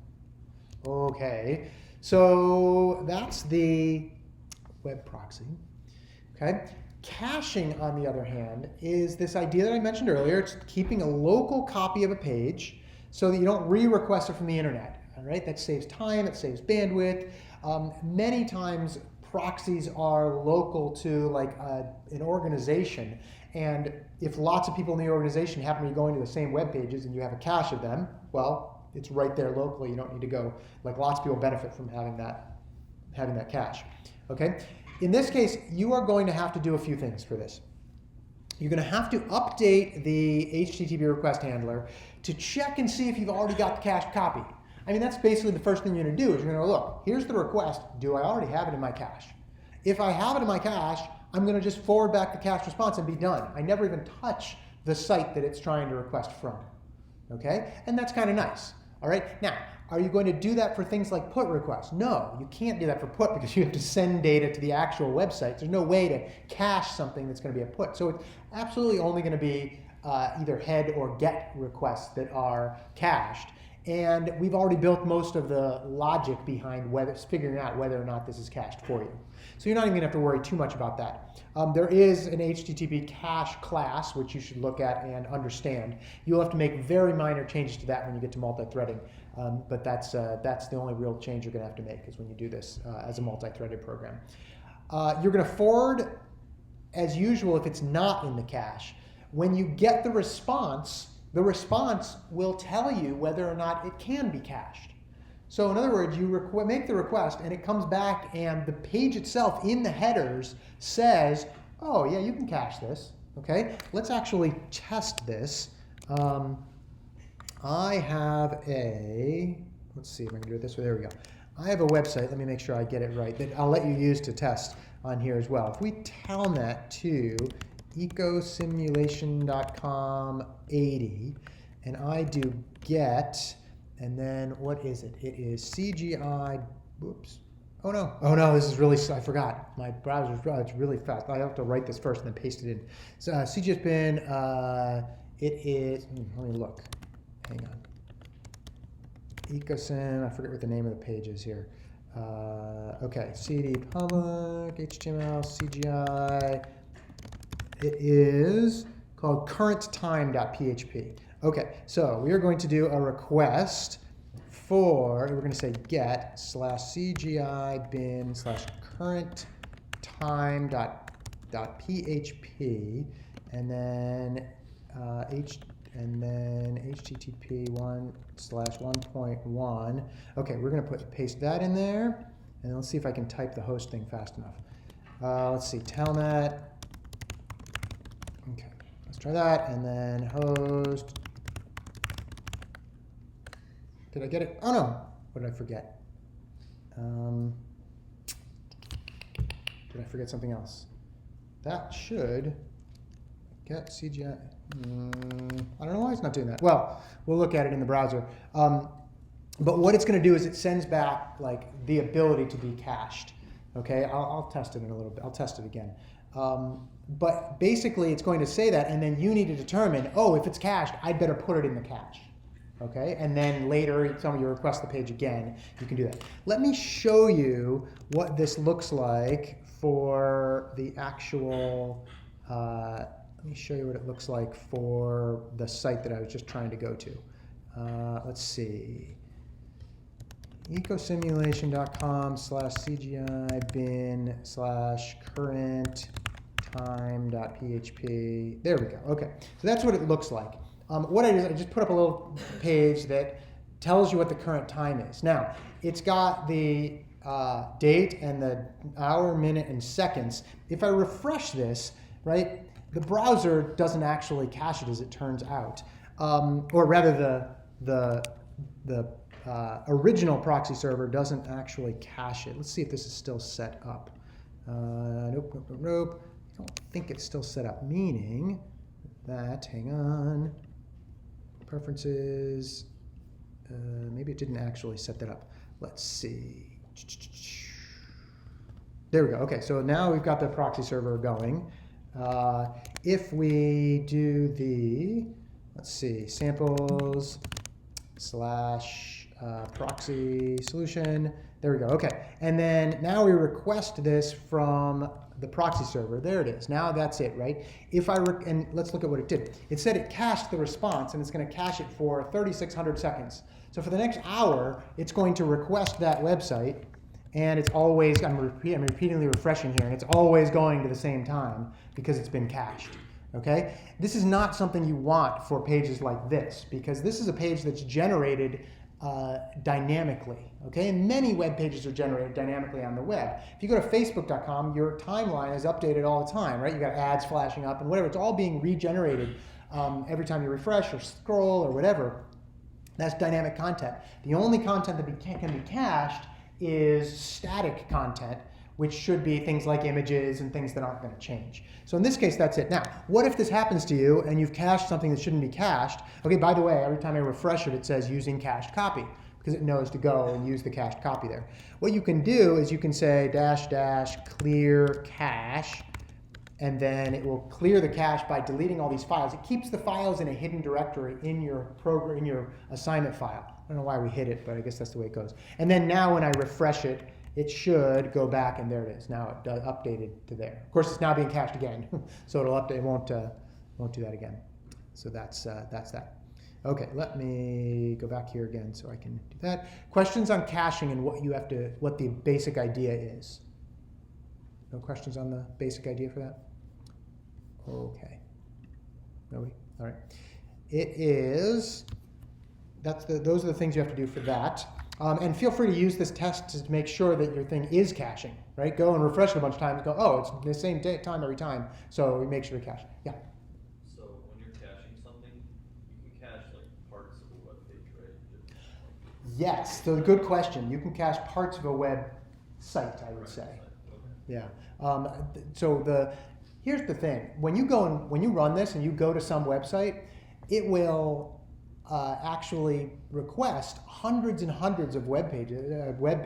Okay, so that's the web proxy. Okay, caching, on the other hand, is this idea that I mentioned earlier. It's keeping a local copy of a page so that you don't re-request it from the internet. All right, that saves time, it saves bandwidth. Many times, proxies are local to like an organization, and if lots of people in the organization happen to be going to the same web pages and you have a cache of them, well, it's right there locally. You don't need to go. Like lots of people benefit from having that cache. Okay. In this case, you are going to have to do a few things for this. You're going to have to update the HTTP request handler to check and see if you've already got the cached copy. I mean, that's basically the first thing you're going to do is you're going to look. Here's the request. Do I already have it in my cache? If I have it in my cache, I'm going to just forward back the cache response and be done. I never even touch the site that it's trying to request from. Okay, and that's kind of nice. All right, now, are you going to do that for things like put requests? No, you can't do that for put because you have to send data to the actual website. There's no way to cache something that's going to be a put. So it's absolutely only going to be either head or get requests that are cached. And we've already built most of the logic behind figuring out whether or not this is cached for you. So you're not even going to have to worry too much about that. There is an HTTP cache class, which you should look at and understand. You'll have to make very minor changes to that when you get to multi-threading. But that's the only real change you're going to have to make is when you do this as a multi-threaded program. You're going to forward, as usual, if it's not in the cache. When you get the response will tell you whether or not it can be cached. So in other words, you make the request and it comes back and the page itself in the headers says, oh yeah, you can cache this. Okay, let's actually test this. I have let's see if I can do it this way. There we go. I have a website. Let me make sure I get it right that I'll let you use to test on here as well. If we telnet to ecosimulation.com 80 and I do get, and then what is it? It is CGI, whoops. Oh no, this is really, I forgot. My browser's it's really fast. I have to write this first and then paste it in. So CGI bin, it is, let me look, hang on. Ecosim, I forget what the name of the page is here. Okay, CD public, HTML, CGI, It is called currenttime.php. Okay, so we are going to do a request for, we're going to say get /cgi bin /currenttime.php and then http 1/1.1. Okay, we're going to paste that in there, and let's see if I can type the host thing fast enough. Let's see, Telnet. Okay, let's try that, and then host. Did I get it? Oh no, what did I forget? Did I forget something else? That should get CGI. I don't know why it's not doing that. Well, we'll look at it in the browser. But what it's going to do is it sends back like the ability to be cached. Okay, I'll test it in a little bit. I'll test it again. But basically, it's going to say that, and then you need to determine, oh, if it's cached, I'd better put it in the cache. Okay, and then later, some of you request the page again, you can do that. Let me show you what this looks like for the actual. Let me show you what it looks like for the site that I was just trying to go to. Let's see. ecosimulation.com/cgi bin /currenttime.php. There we go. Okay, so that's what it looks like. What I did is I just put up a little page that tells you what the current time is. Now, it's got the date and the hour, minute, and seconds. If I refresh this, right, the browser doesn't actually cache it, as it turns out, or rather, the original proxy server doesn't actually cache it. Let's see if this is still set up. Nope. I don't think it's still set up, meaning that, hang on, preferences, maybe it didn't actually set that up. Let's see. There we go. Okay, so now we've got the proxy server going. If we do the, let's see, samples / proxy solution, there we go. Okay, and then now we request this from the proxy server. There it is. Now that's it, right? If I and let's look at what it did. It said it cached the response, and it's going to cache it for 3,600 seconds. So for the next hour, it's going to request that website, and it's always, I'm repeatedly refreshing here, and it's always going to the same time because it's been cached. Okay? This is not something you want for pages like this, because this is a page that's generated dynamically. Okay? And many web pages are generated dynamically on the web. If you go to facebook.com, your timeline is updated all the time, right? You got ads flashing up and whatever. It's all being regenerated every time you refresh or scroll or whatever. That's dynamic content. The only content that can be cached is static content, which should be things like images and things that aren't going to change. So in this case, that's it. Now, what if this happens to you and you've cached something that shouldn't be cached? Okay, by the way, every time I refresh it, it says using cached copy, because it knows to go and use the cached copy there. What you can do is you can say -- clear cache, and then it will clear the cache by deleting all these files. It keeps the files in a hidden directory in your program, in your assignment file. I don't know why we hid it, but I guess that's the way it goes. And then now when I refresh it, it should go back, and there it is. Now it updated to there. Of course, it's now being cached again, so it'll update. It won't do that again. So that's that. Okay, let me go back here again so I can do that. Questions on caching and what the basic idea is. No questions on the basic idea for that? Okay. Nobody? All right. It is. Those are the things you have to do for that. And feel free to use this test to make sure that your thing is caching, right? Go and refresh it a bunch of times and go, oh, it's the same time every time. So we make sure to cache. Yeah. So when you're caching something, you can cache like parts of a web page, right? Yes, so good question. You can cache parts of a web site, I would say. Okay. Yeah. Here's the thing. When you run this and you go to some website, it will actually request hundreds and hundreds of web pages,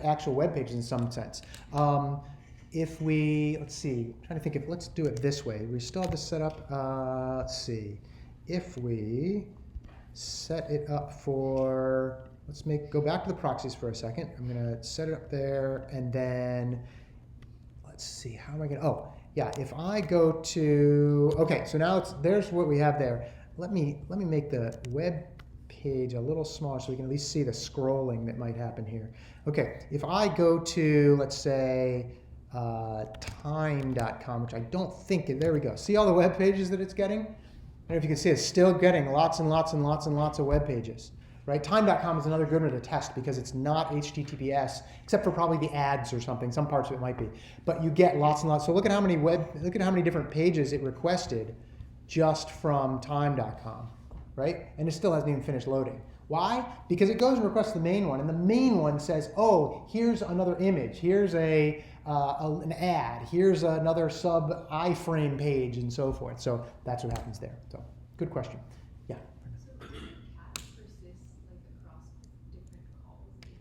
actual web pages in some sense. If we, let's see, I'm trying to think let's do it this way. We still have this set up. Let's see. If we set it up for, go back to the proxies for a second. I'm going to set it up there, and then let's see, how am I going to, yeah, if I go to, okay, so now there's what we have there. Let me make the web page a little smaller so we can at least see the scrolling that might happen here. Okay, if I go to, let's say, time.com, which I don't think, there we go. See all the web pages that it's getting? I don't know if you can see, it's still getting lots and lots and lots and lots of web pages. Right? Time.com is another good one to test because it's not HTTPS, except for probably the ads or something. Some parts of it might be. But you get lots and lots. So look at how many different pages it requested just from time.com, right? And it still hasn't even finished loading. Why? Because it goes and requests the main one, and the main one says, oh, here's another image, here's an ad, here's another sub iframe page, and so forth. So that's what happens there. So good question. Yeah. So does the cache persist like across different calls if you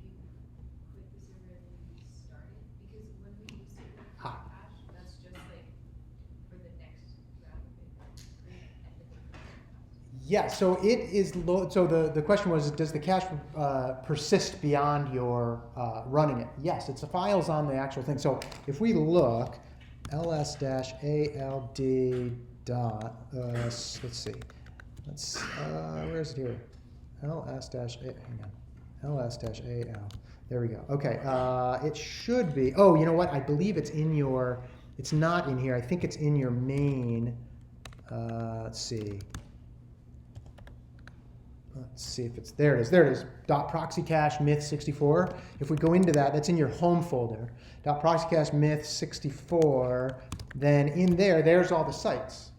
quit the server and then you restart it? Because when we use server cache, that's just like for the next round of it, right? At the Yeah, so it is, so the question was, does the cache persist beyond your running it? Yes, it's the files on the actual thing. So if we look, ls-ald dot, let's see, where is it here? ls-al, there we go. Okay, it should be, oh, you know what? I believe it's in your, it's not in here. I think it's in your main, let's see. Let's see if it's, there it is. There it is. .proxy cache myth64. If we go into that, that's in your home folder. .proxy cache myth64. Then in there, there's all the sites.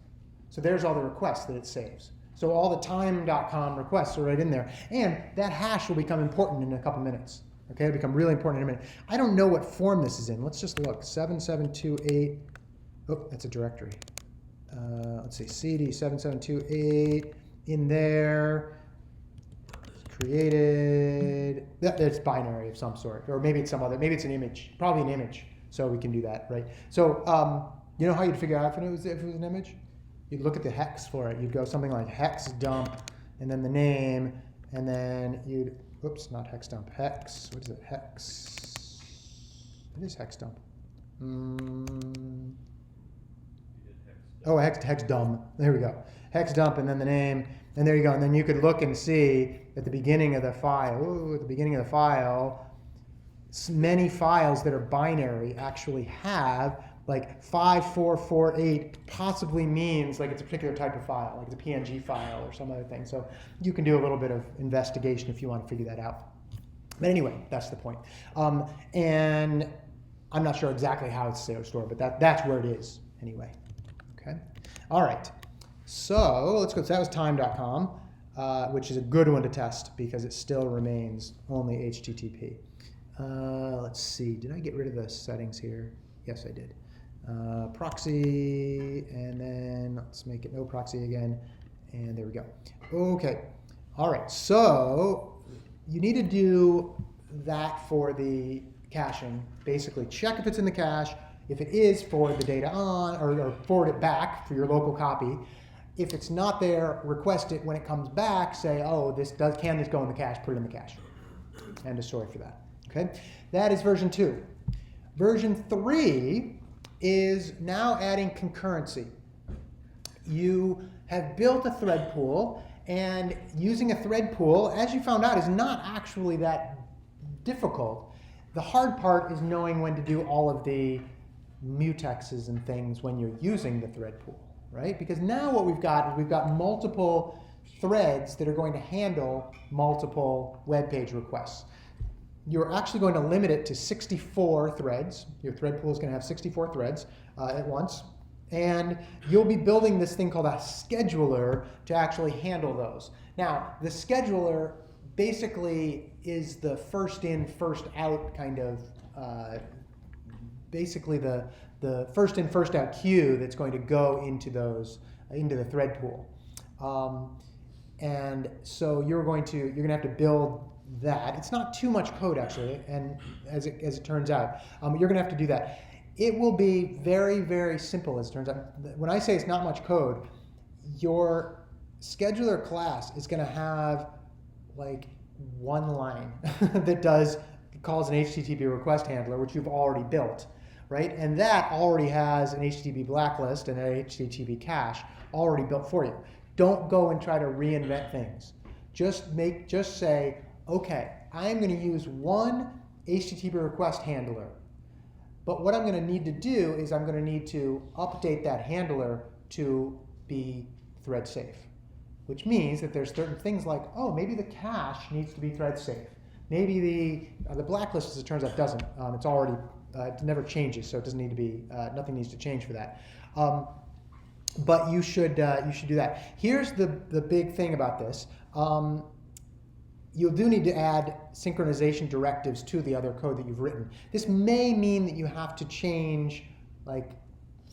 So there's all the requests that it saves. So all the time.com requests are right in there. And that hash will become important in a couple minutes. Okay, it'll become really important in a minute. I don't know what form this is in. Let's just look. 7728. Oh, that's a directory. Let's see. CD 7728 in there. Created, that's binary of some sort, or maybe it's some other, maybe it's an image, probably an image, so we can do that, right? So, you know how you'd figure out if it was an image? You'd look at the hex for it. You'd go something like hex dump, and then the name, and then you'd, oops, not hex dump, hex, what is it, hex, it is hex dump. Oh, hex dump, there we go. Hex dump, and then the name, and there you go. And then you could look and see at the beginning of the file, many files that are binary actually have like 5448 possibly means like it's a particular type of file, like it's a PNG file or some other thing. So you can do a little bit of investigation if you want to figure that out. But anyway, that's the point. And I'm not sure exactly how it's stored, but that's where it is anyway. Okay. All right. So let's go. So that was time.com, which is a good one to test because it still remains only HTTP. Let's see. Did I get rid of the settings here? Yes, I did. Proxy, and then let's make it no proxy again. And there we go. Okay. All right. So you need to do that for the caching. Basically, check if it's in the cache. If it is, forward the data on, or forward it back for your local copy. If it's not there, request it. When it comes back, say, oh, can this go in the cache? Put it in the cache. End of story for that. Okay, that is version 2. Version 3 is now adding concurrency. You have built a thread pool, and using a thread pool, as you found out, is not actually that difficult. The hard part is knowing when to do all of the mutexes and things when you're using the thread pool. Right? Because now what we've got is we've got multiple threads that are going to handle multiple web page requests. You're actually going to limit it to 64 threads. Your thread pool is going to have 64 threads at once. And you'll be building this thing called a scheduler to actually handle those. Now, the scheduler basically is the first in, first out kind of, basically the first in, first out queue that's going to go into the thread pool. And so you're going to have to build that. It's not too much code actually, and as it turns out, you're going to have to do that. It will be very, very simple as it turns out. When I say it's not much code, your scheduler class is going to have like one line that calls an HTTP request handler, which you've already built. right? And that already has an HTTP blacklist and an HTTP cache already built for you. Don't go and try to reinvent things. Just say, okay, I'm going to use one HTTP request handler. But what I'm going to need to do is I'm going to need to update that handler to be thread safe, which means that there's certain things like, oh, maybe the cache needs to be thread safe. Maybe the blacklist, as it turns out, doesn't. It's already, it never changes, so it doesn't need to be, nothing needs to change for that. But you should do that. Here's the big thing about this. You do need to add synchronization directives to the other code that you've written. This may mean that you have to change like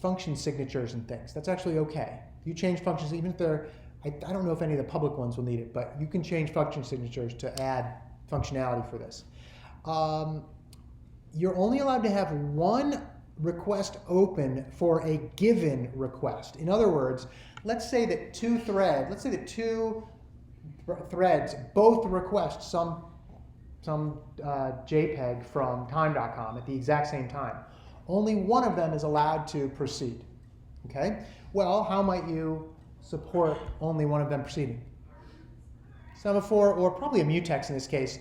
function signatures and things. That's actually okay. You change functions, even if they're, I don't know if any of the public ones will need it, but you can change function signatures to add functionality for this. You're only allowed to have one request open for a given request. In other words, let's say that two threads both request some JPEG from time.com at the exact same time. Only one of them is allowed to proceed. Okay? Well, how might you support only one of them proceeding? Semaphore, or probably a mutex in this case,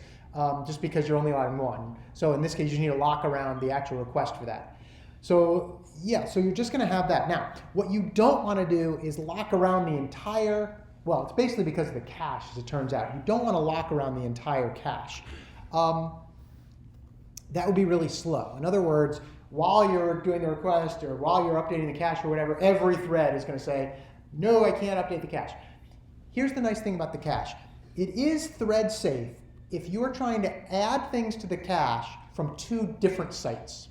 just because you're only allowing one. So in this case, you need to lock around the actual request for that. So yeah, so you're just going to have that. Now, what you don't want to do is lock around the entire, well, it's basically because of the cache, as it turns out. You don't want to lock around the entire cache. That would be really slow. In other words, while you're doing the request or while you're updating the cache or whatever, every thread is going to say, no, I can't update the cache. Here's the nice thing about the cache. It is thread safe if you're trying to add things to the cache from two different sites.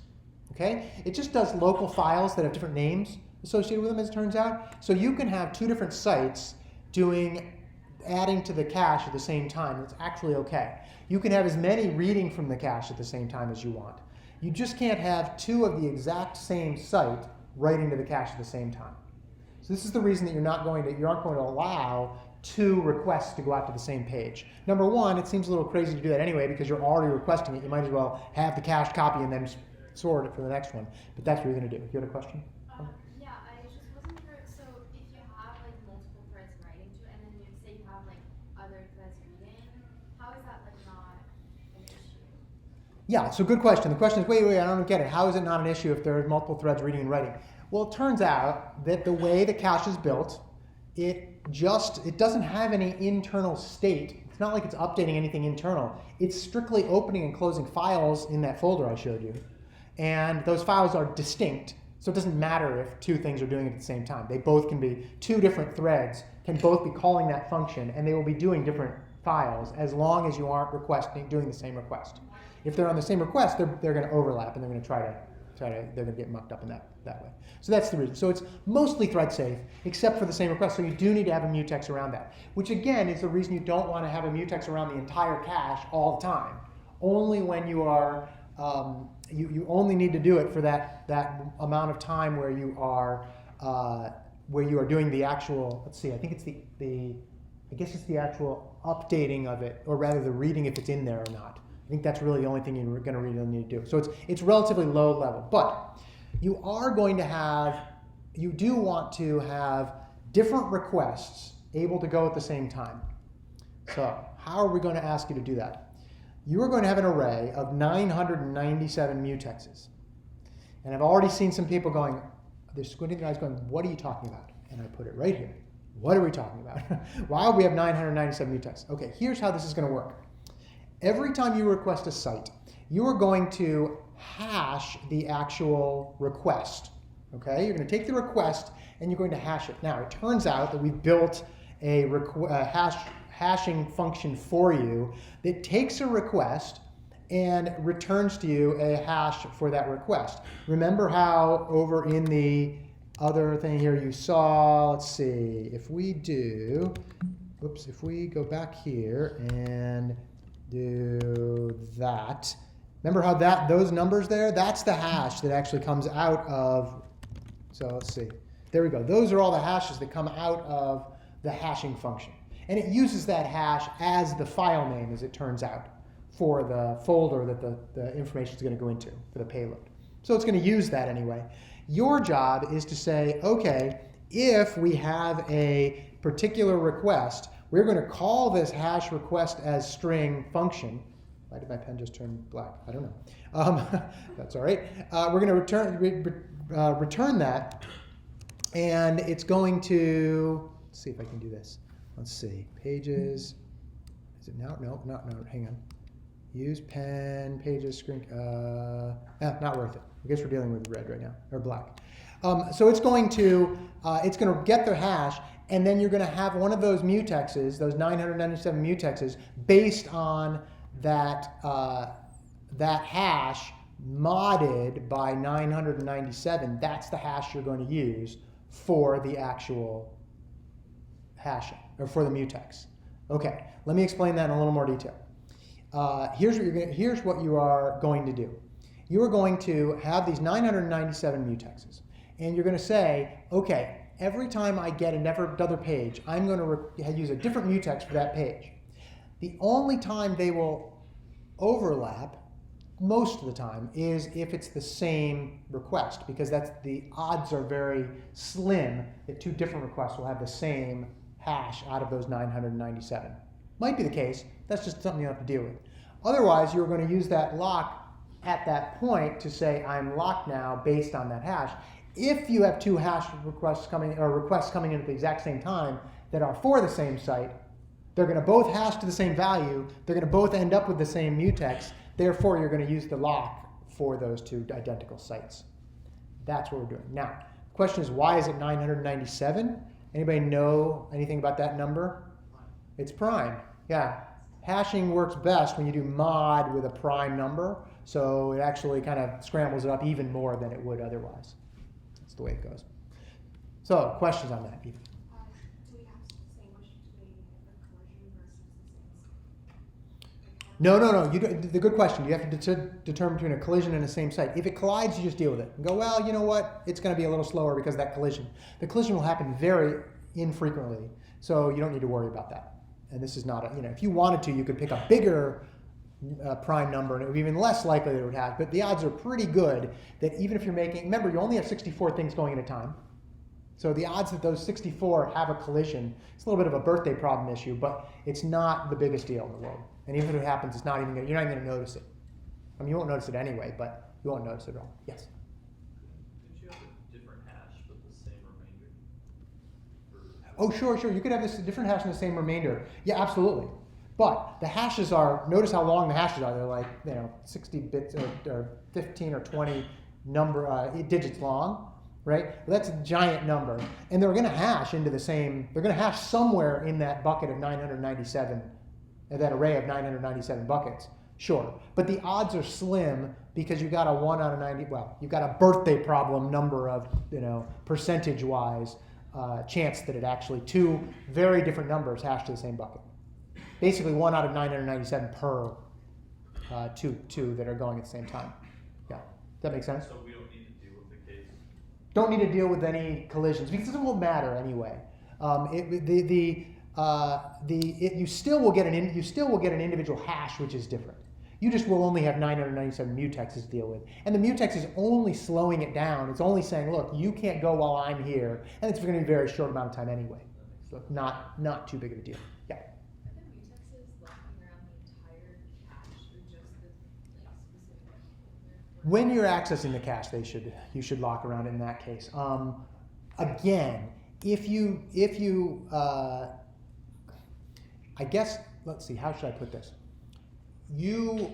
Okay? It just does local files that have different names associated with them, as it turns out. So you can have two different sites adding to the cache at the same time. It's actually okay. You can have as many reading from the cache at the same time as you want. You just can't have two of the exact same site writing to the cache at the same time. So this is the reason that you aren't going to allow two requests to go out to the same page. Number one, it seems a little crazy to do that anyway because you're already requesting it. You might as well have the cached copy and then sort it for the next one. But that's what you're going to do. You had a question? Yeah, I just wasn't sure. So if you have like multiple threads writing to, and then you say you have like other threads reading, how is that like not an issue? Yeah, so good question. The question is, wait, I don't get it. How is it not an issue if there are multiple threads reading and writing? Well, it turns out that the way the cache is built, it doesn't have any internal state. It's not like it's updating anything internal. It's strictly opening and closing files in that folder I showed you. And those files are distinct, so it doesn't matter if two things are doing it at the same time. They both can be, two different threads can both be calling that function, and they will be doing different files as long as you aren't doing the same request. If they're on the same request, they're going to overlap, and they're going to they're going to get mucked up in that way. So that's the reason. So it's mostly thread safe, except for the same request. So you do need to have a mutex around that, which again is the reason you don't want to have a mutex around the entire cache all the time. Only when you are, you only need to do it for that amount of time where you are doing the actual. Let's see. I think it's I guess it's the actual updating of it, or rather the reading if it's in there or not. I think that's really the only thing you're going to really need to do. So it's relatively low level, but you do want to have different requests able to go at the same time. So how are we going to ask you to do that? You are going to have an array of 997 mutexes. And I've already seen some people going, they're squinting their eyes going, what are you talking about? And I put it right here. What are we talking about? Why do we have 997 mutexes? Okay, here's how this is going to work. Every time you request a site, you are going to hash the actual request. Okay, you're going to take the request and you're going to hash it. Now, it turns out that we've built a hashing function for you that takes a request and returns to you a hash for that request. Remember how over in the other thing here you saw, let's see, if we go back here and do that. Remember how those numbers there, that's the hash that actually comes out of, so let's see. There we go. Those are all the hashes that come out of the hashing function. And it uses that hash as the file name, as it turns out, for the folder that the information is going to go into, for the payload. So it's going to use that anyway. Your job is to say, okay, if we have a particular request, we're going to call this hash request as string function. Why did my pen just turn black? I don't know. That's all right. We're going to return that, and it's going to, let's see if I can do this. Let's see, pages. Is it now? No, not no. Hang on. Use pen, pages, screen. Not worth it. I guess we're dealing with red right now, or black. So it's going to get the hash, and then you're going to have one of those mutexes, those 997 mutexes, based on that hash modded by 997. That's the hash you're going to use for the actual hashing, or for the mutex. Okay, let me explain that in a little more detail. Here's what you are going to do. You are going to have these 997 mutexes, and you're going to say, okay, every time I get another page, I'm going to use a different mutex for that page. The only time they will overlap, most of the time, is if it's the same request, because the odds are very slim that two different requests will have the same hash out of those 997. Might be the case. That's just something you have to deal with. Otherwise, you're going to use that lock at that point to say, I'm locked now based on that hash. If you have two hash requests coming in at the exact same time that are for the same site, they're going to both hash to the same value. They're going to both end up with the same mutex. Therefore, you're going to use the lock for those two identical sites. That's what we're doing. Now, the question is, why is it 997? Anybody know anything about that number? It's prime. Yeah. Hashing works best when you do mod with a prime number, so it actually kind of scrambles it up even more than it would otherwise. That's the way it goes. So, questions on that, Eva? Do we have to distinguish between a collision versus the same? No. The good question. You have to determine between a collision and the same site. If it collides, you just deal with it. And go, well, you know what? It's going to be a little slower because of that collision. The collision will happen very infrequently, so you don't need to worry about that. And this is not if you wanted to, you could pick a bigger prime number, and it would be even less likely that it would happen. But the odds are pretty good that even if you're remember, you only have 64 things going at a time. So the odds that those 64 have a collision, it's a little bit of a birthday problem issue, but it's not the biggest deal in the world. And even if it happens, you're not even going to notice it. I mean, you won't notice it anyway, but you won't notice it at all. Yes? Could you have a different hash but the same remainder? Oh, sure. You could have this different hash and the same remainder. Yeah, absolutely. But the hashes are, notice how long the hashes are. They're like, 60 bits or 15 or 20 digits long, right? Well, that's a giant number. And they're going to hash they're going to hash somewhere in that bucket of 997, that array of 997 buckets. Sure. But the odds are slim because you got a 1 out of 90, you've got a birthday problem number of, percentage-wise chance that it actually two very different numbers hash to the same bucket. Basically 1 out of 997 per two that are going at the same time. Yeah. Does that make sense? So we don't need to deal with the case? Don't need to deal with any collisions because it won't matter anyway. You still will get an individual hash which is different. You just will only have 997 mutexes to deal with. And the mutex is only slowing it down. It's only saying, look, you can't go while I'm here. And it's going to be a very short amount of time anyway. So not too big of a deal. Yeah. Are the mutexes locking around the entire cache or just the specific folder? When you're accessing the cache, you should lock around it in that case. Again, if you I guess, let's see, how should I put this? The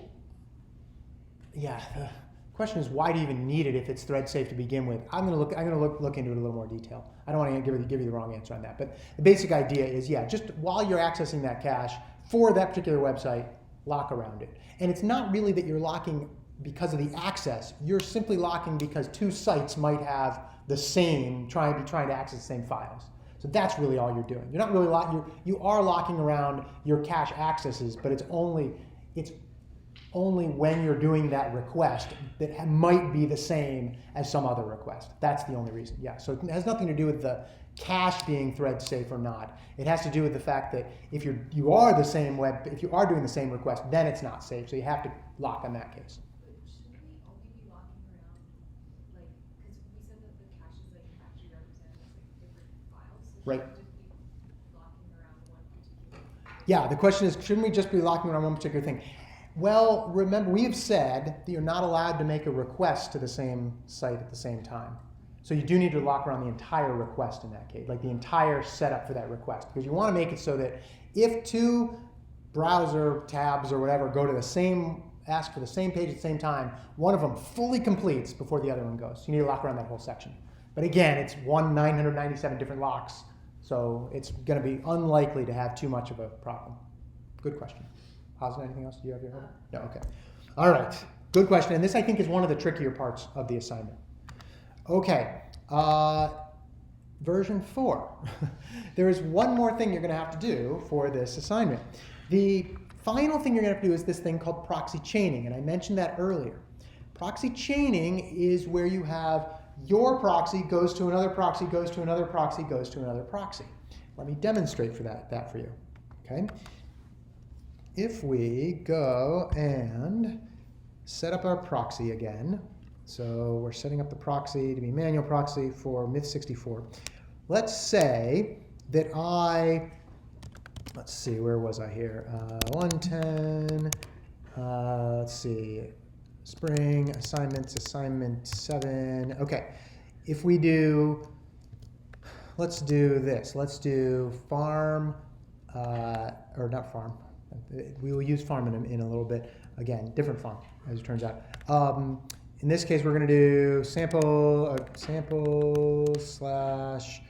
question is, why do you even need it if it's thread safe to begin with? I'm going to look into it in a little more detail. I don't want to give you the wrong answer on that. But the basic idea is, just while you're accessing that cache for that particular website, lock around it. And it's not really that you're locking because of the access. You're simply locking because two sites might have the same, trying to access the same files. So that's really all you're doing. You're not really you are locking around your cache accesses, but it's only when you're doing that request that might be the same as some other request. That's the only reason. Yeah. So it has nothing to do with the cache being thread safe or not. It has to do with the fact that if you are doing the same request, then it's not safe. So you have to lock on that case. But shouldn't we only be locking around Right. Should we just be locking around one particular? Yeah, the question is, shouldn't we just be locking around one particular thing? Well, remember, we have said that you're not allowed to make a request to the same site at the same time. So you do need to lock around the entire request in that case, like the entire setup for that request, because you want to make it so that if two browser tabs or whatever go to the same, ask for the same page at the same time, one of them fully completes before the other one goes. You need to lock around that whole section. But again, it's 997 different locks, so it's going to be unlikely to have too much of a problem. Good question. Hasan, anything else? Do you have your hand? No, okay. All right, good question. And this, I think, is one of the trickier parts of the assignment. Okay, version 4. There is one more thing you're going to have to do for this assignment. The final thing you're going to have to do is this thing called proxy chaining, and I mentioned that earlier. Proxy chaining is where you have your proxy goes to another proxy, goes to another proxy, goes to another proxy. Let me demonstrate for that for you. Okay. If we go and set up our proxy again, so we're setting up the proxy to be manual proxy for Myth64. Let's say that let's see, where was I here? 110, let's see, spring, assignments, assignment 7. Okay, if we do, let's do this. Let's do farm, or not farm. We will use farm in a little bit. Again, different farm, as it turns out. In this case, we're going to do sample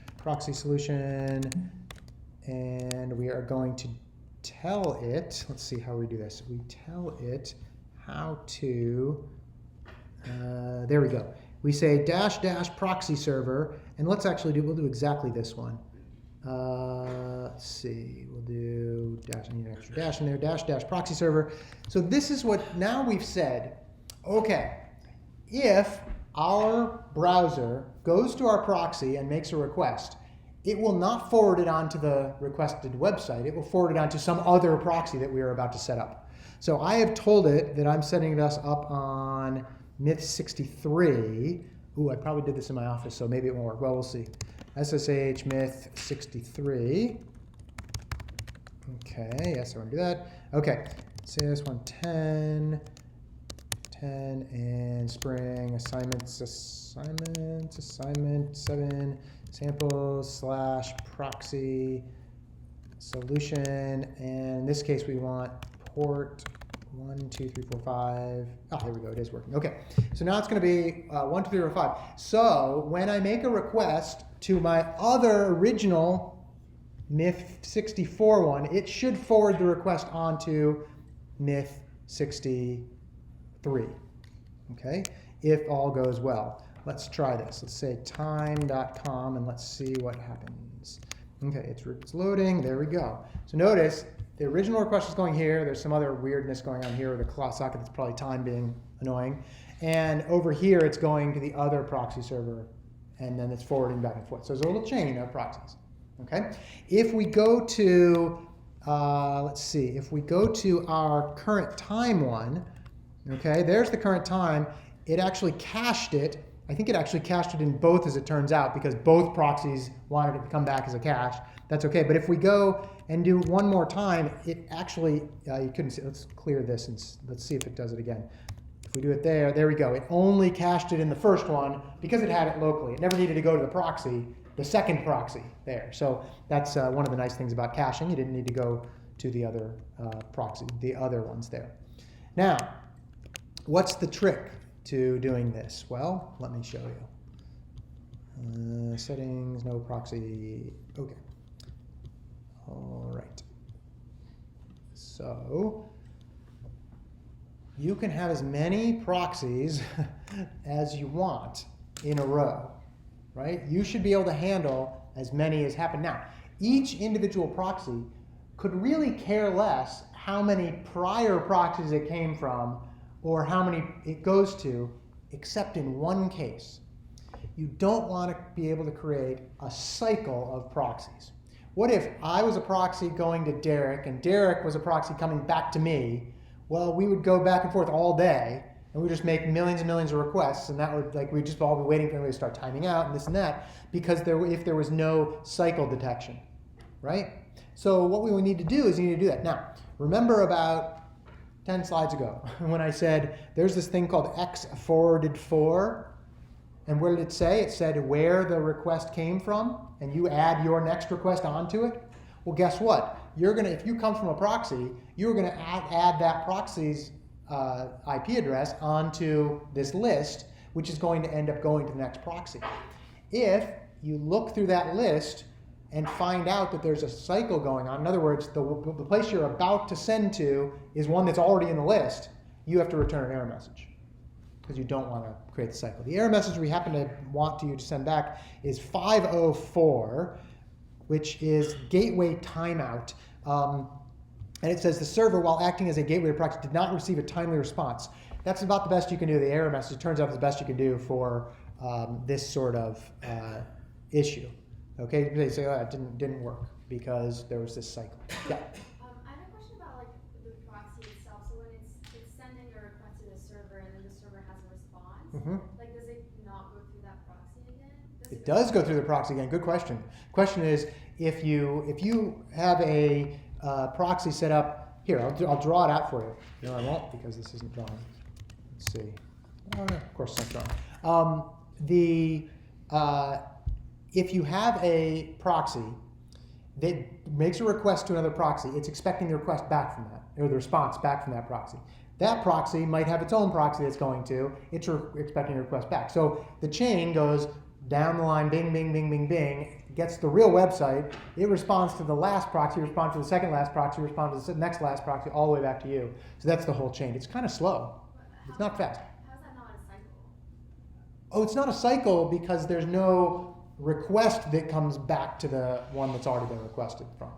/ proxy solution, and we are going to tell it, let's see how we do this. We tell it how to, there we go. We say -- proxy server, and let's actually we'll do exactly this one. Let's see, we'll do dash, I need an extra dash in there, -- proxy server. So this is what, now we've said, okay, if our browser goes to our proxy and makes a request, it will not forward it onto the requested website. It will forward it onto some other proxy that we are about to set up. So I have told it that I'm setting us up on Myth63. Ooh, I probably did this in my office, so maybe it won't work. Well, we'll see. SSH Myth63. Okay, yes, I want to do that. Okay, CS 110, 10, and spring assignment 7, sample / proxy solution, and in this case we want port 1, 2, 3, 4, 5. Oh, there we go, it is working. Okay, so now it's going to be 1, 2, 3, 4, 5. So when I make a request to my other original Myth64 one, it should forward the request onto Myth63. Okay, if all goes well. Let's try this. Let's say time.com and let's see what happens. Okay, it's loading. There we go. So notice the original request is going here. There's some other weirdness going on here with the clock socket that's probably time being annoying. And over here it's going to the other proxy server, and then it's forwarding back and forth. So there's a little chain of proxies. Okay? If we go to, let's see, if we go to our current time one, okay, there's the current time. It actually cached it. I think it actually cached it in both, as it turns out, because both proxies wanted it to come back as a cache. That's okay. But if we go and do one more time, it actually, you couldn't see, let's clear this and let's see if it does it again. If we do it there we go. It only cached it in the first one because it had it locally. It never needed to go to the proxy, the second proxy there. So that's one of the nice things about caching. You didn't need to go to the other proxy, the other ones there. Now, what's the trick to doing this? Well, let me show you. Settings, no proxy. Okay. All right. So you can have as many proxies as you want in a row, right? You should be able to handle as many as happen. Now, each individual proxy could really care less how many prior proxies it came from or how many it goes to, except in one case. You don't want to be able to create a cycle of proxies. What if I was a proxy going to Derek and Derek was a proxy coming back to me? Well, we would go back and forth all day, and we just make millions and millions of requests, and that would, like, we'd just all be waiting for everybody to start timing out and this and that, because if there was no cycle detection, right? So what we would need to do is you need to do that. Now, remember about 10 slides ago when I said there's this thing called X forwarded for, and what did it say? It said where the request came from, and you add your next request onto it. Well, guess what? If you come from a proxy, you're gonna add that proxy's IP address onto this list, which is going to end up going to the next proxy. If you look through that list and find out that there's a cycle going on, in other words, the place you're about to send to is one that's already in the list, you have to return an error message because you don't want to create the cycle. The error message we happen to want you to send back is 504, which is gateway timeout. And it says the server, while acting as a gateway to proxy, did not receive a timely response. That's about the best you can do. The error message turns out it's the best you can do for this sort of issue. Okay, they say, oh, it didn't work because there was this cycle. Yeah. I have a question about like the proxy itself. So when it's sending a request to the server and then the server has a response, like does it not go through that proxy again? It does go through the proxy again. Good question. Question is, if you have a proxy set up here, I'll draw it out for you. No, I won't because this isn't drawn. Let's see. Oh, no, of course it's not drawn. If you have a proxy that makes a request to another proxy, it's expecting the request back from that, or the response back from that proxy. That proxy might have its own proxy it's going to. It's expecting a request back. So the chain goes down the line, bing, bing, bing, bing, bing, gets the real website, it responds to the last proxy, responds to the second last proxy, responds to the next last proxy, all the way back to you. So that's the whole chain. It's kind of slow. It's not fast. How is that not a cycle? Oh, it's not a cycle because there's no request that comes back to the one that's already been requested from.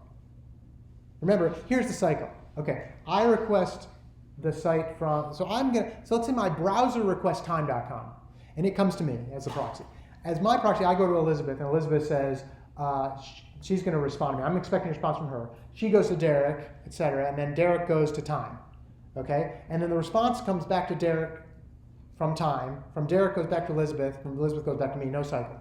Remember, here's the cycle. Okay, I request the site from, so let's say my browser requests time.com, and it comes to me as a proxy. As my proxy, I go to Elizabeth, and Elizabeth says she's going to respond to me. I'm expecting a response from her. She goes to Derek, etc., and then Derek goes to time. Okay, and then the response comes back to Derek from time. From Derek goes back to Elizabeth. From Elizabeth goes back to me. No cycle.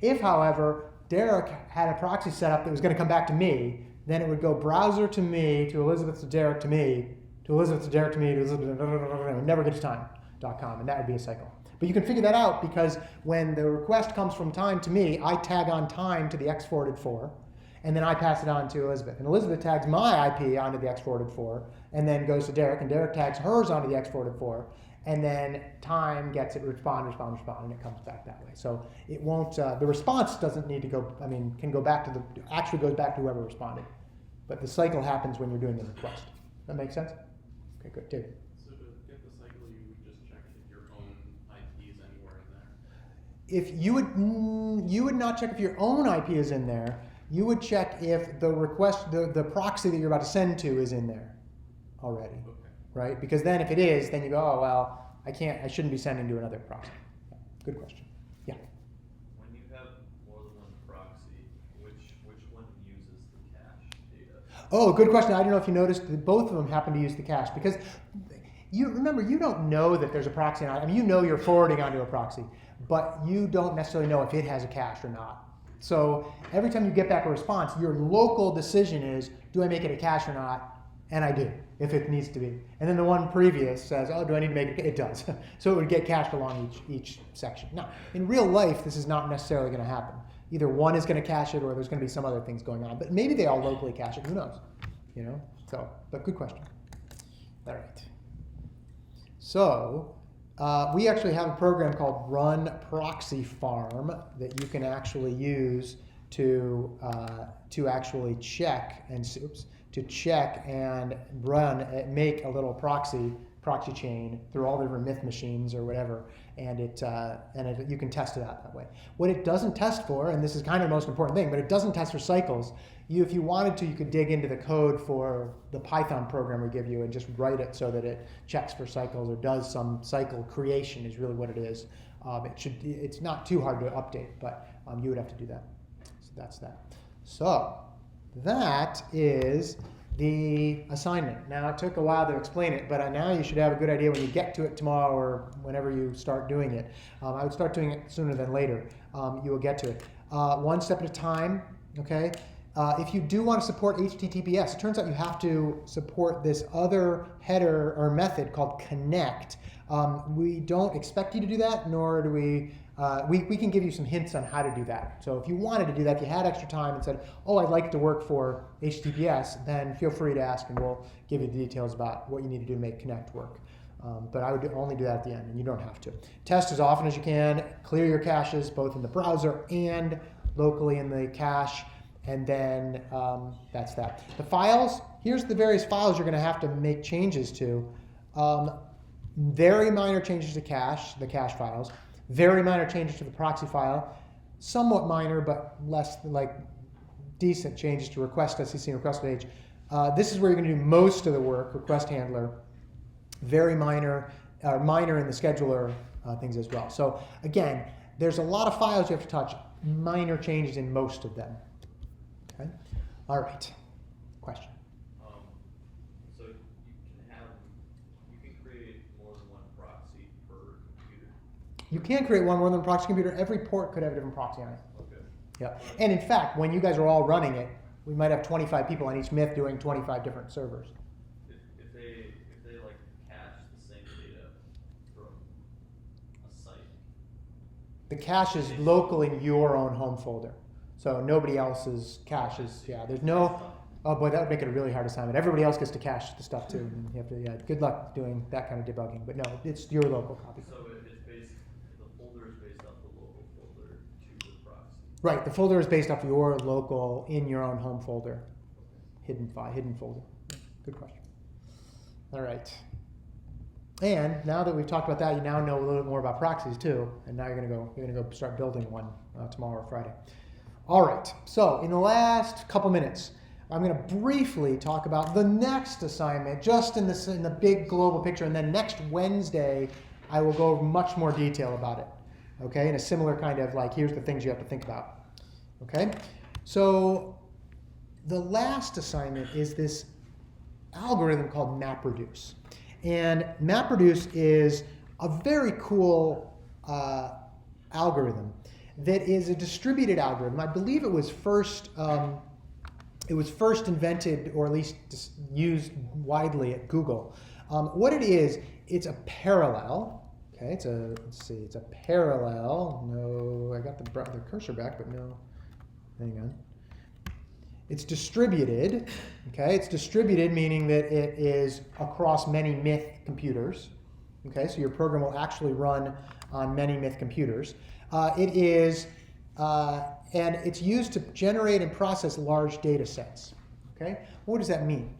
If, however, Derek had a proxy set up that was going to come back to me, then it would go browser to me, to Elizabeth to Derek to me, to Elizabeth to Derek to me, to Elizabeth, it would never get to time.com, and that would be a cycle. But you can figure that out because when the request comes from time to me, I tag on time to the X forwarded for, and then I pass it on to Elizabeth. And Elizabeth tags my IP onto the X forwarded for, and then goes to Derek, and Derek tags hers onto the X forwarded for, and then time gets it, respond, and it comes back that way. So it won't, the response doesn't need to go, can go back to actually goes back to whoever responded. But the cycle happens when you're doing the request. That make sense? Okay, good. David. So to get the cycle, you would just check if your own IP is anywhere in there? If you would not check if your own IP is in there. You would check if the request, the proxy that you're about to send to is in there already. Okay. Right? Because then if it is, then you go, oh, well, I shouldn't be sending to another proxy. Yeah. Good question. Yeah. When you have more than one proxy, which one uses the cache data? Oh, good question. I don't know if you noticed that both of them happen to use the cache because you remember, you don't know that there's a proxy on it. You know you're forwarding onto a proxy, but you don't necessarily know if it has a cache or not. So every time you get back a response, your local decision is, do I make it a cache or not? And I do, if it needs to be. And then the one previous says, oh, do I need to make it? It does. So it would get cached along each section. Now, in real life, this is not necessarily going to happen. Either one is going to cache it or there's going to be some other things going on. But maybe they all locally cache it. Who knows? So, but good question. All right. So we actually have a program called Run Proxy Farm that you can actually use to actually check and run, make a little proxy chain through all the different myth machines or whatever, and you can test it out that way. What it doesn't test for, and this is kind of the most important thing, but it doesn't test for cycles. If you wanted to, you could dig into the code for the Python program we give you and just write it so that it checks for cycles or does some cycle creation is really what it is. It's not too hard to update, but you would have to do that. So that's that. So that is the assignment. Now, it took a while to explain it, but now you should have a good idea when you get to it tomorrow or whenever you start doing it. I would start doing it sooner than later. You will get to it. One step at a time, okay? If you do want to support HTTPS, it turns out you have to support this other header or method called connect. We don't expect you to do that, nor do we can give you some hints on how to do that. So if you wanted to do that, if you had extra time and said, oh, I'd like to work for HTTPS, then feel free to ask and we'll give you the details about what you need to do to make connect work. But I would only do that at the end, and you don't have to. Test as often as you can, clear your caches both in the browser and locally in the cache, and then that's that. The files, here's the various files you're going to have to make changes to. Very minor changes to cache, the cache files. Very minor changes to the proxy file. Somewhat minor, but less like decent changes to request SCC and request page. This is where you're going to do most of the work, request handler. Very minor, minor in the scheduler things as well. So again, there's a lot of files you have to touch. Minor changes in most of them. Okay. All right. Question. So you can create more than one proxy per computer. You can create one more than proxy computer. Every port could have a different proxy on it. Okay. Yeah. And in fact, when you guys are all running it, we might have 25 people on each myth doing 25 different servers. If they like cache the same data from a site. The cache is locally in your own home folder. So nobody else's cache is, yeah, there's no, oh boy, that would make it a really hard assignment. Everybody else gets to cache the stuff too. And you have to, yeah, good luck doing that kind of debugging. But no, it's your local copy. So it's based, the folder is based off the local folder to the proxy. Right, the folder is based off your local, in your own home folder, hidden file, hidden folder. Yeah, good question. All right. And now that we've talked about that, you now know a little bit more about proxies too. And now you're gonna go start building one tomorrow or Friday. All right, so in the last couple minutes, I'm going to briefly talk about the next assignment, just in the big global picture, and then next Wednesday, I will go over much more detail about it, okay, in a similar kind of like, here's the things you have to think about, okay? So the last assignment is this algorithm called MapReduce. And MapReduce is a very cool algorithm that is a distributed algorithm. I believe it was first invented, or at least used widely at Google. What it is, it's a parallel. Okay, it's a parallel. No, I got the cursor back, but no, hang on. It's distributed. Okay, it's distributed, meaning that it is across many myth computers. Okay, so your program will actually run on many myth computers. It is, and it's used to generate and process large data sets. Okay, what does that mean?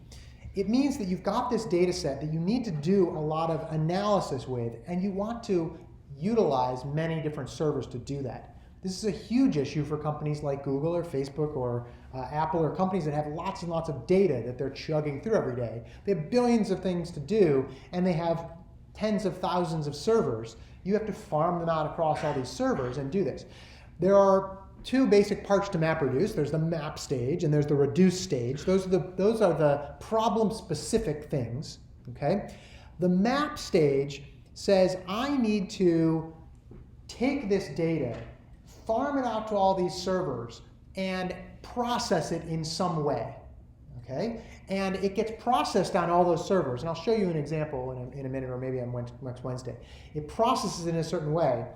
It means that you've got this data set that you need to do a lot of analysis with, and you want to utilize many different servers to do that. This is a huge issue for companies like Google or Facebook or Apple, or companies that have lots and lots of data that they're chugging through every day. They have billions of things to do, and they have tens of thousands of servers. You have to farm them out across all these servers and do this. There are two basic parts to MapReduce. There's the map stage and there's the reduce stage. Those are the problem-specific things. Okay? The map stage says, I need to take this data, farm it out to all these servers, and process it in some way. Okay? And it gets processed on all those servers. And I'll show you an example in a minute, or maybe on next Wednesday. It processes it in a certain way,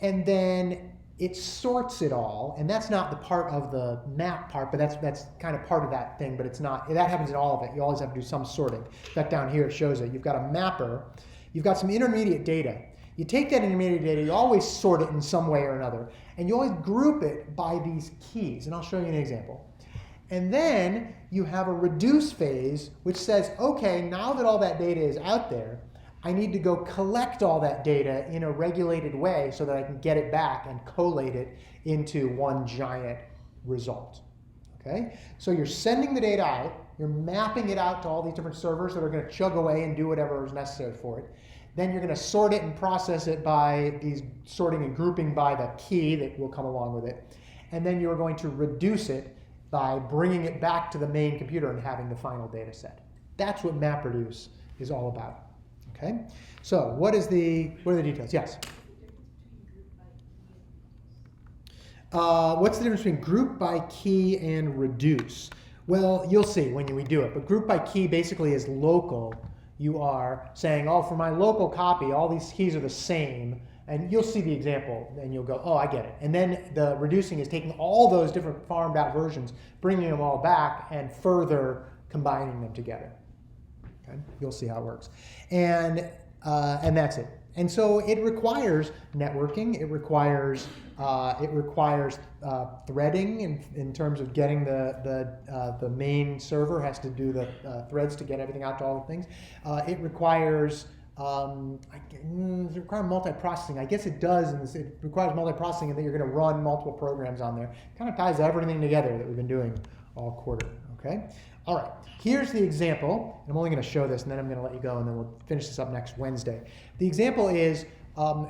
and then it sorts it all. And that's not the part of the map part, but that's kind of part of that thing, but it's not. That happens in all of it. You always have to do some sorting. In fact, down here it shows it. You've got a mapper. You've got some intermediate data. You take that intermediate data, you always sort it in some way or another, and you always group it by these keys. And I'll show you an example. And then you have a reduce phase, which says, okay, now that all that data is out there, I need to go collect all that data in a regulated way so that I can get it back and collate it into one giant result. Okay? So you're sending the data out, you're mapping it out to all these different servers that are going to chug away and do whatever is necessary for it. Then you're going to sort it and process it by these sorting and grouping by the key that will come along with it. And then you're going to reduce it by bringing it back to the main computer and having the final data set. That's what MapReduce is all about. Okay? So what are the details? Yes? What's the difference between group by key and reduce? Well, you'll see when we do it. But group by key basically is local. You are saying, oh, for my local copy, all these keys are the same. And you'll see the example, and you'll go, oh, I get it. And then the reducing is taking all those different farmed out versions, bringing them all back, and further combining them together. Okay? You'll see how it works. And that's it. And so it requires networking. It requires threading in terms of getting the main server has to do the threads to get everything out to all the things. It requires multiprocessing. I guess it does, and it requires multiprocessing, and that you're going to run multiple programs on there. Kind of ties everything together that we've been doing all quarter. Okay. All right. Here's the example. I'm only going to show this, and then I'm going to let you go, and then we'll finish this up next Wednesday. The example is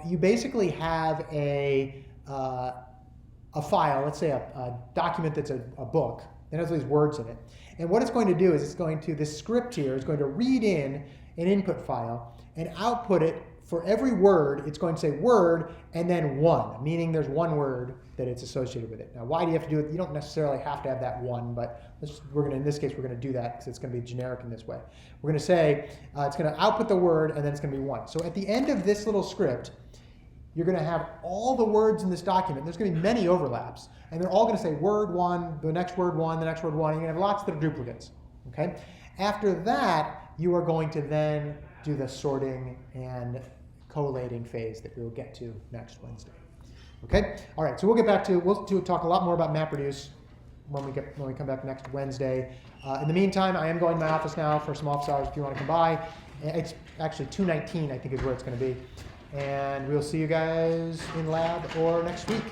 you basically have a file, let's say a document that's a book, and has all these words in it. And what it's going to do is this script here is going to read in an input file and output it for every word. It's going to say word and then one, meaning there's one word that it's associated with it. Now, why do you have to do it? You don't necessarily have to have that one, but in this case, we're going to do that because it's going to be generic in this way. We're going to say it's going to output the word and then it's going to be one. So at the end of this little script, you're going to have all the words in this document. There's going to be many overlaps, and they're all going to say word one, the next word one, the next word one, and you're going to have lots that are duplicates. Okay? After that, you are going to then do the sorting and collating phase that we'll get to next Wednesday. Okay? All right, so we'll talk a lot more about MapReduce when we come back next Wednesday. In the meantime, I am going to my office now for some office hours if you want to come by. It's actually 219, I think, is where it's going to be. And we'll see you guys in lab or next week.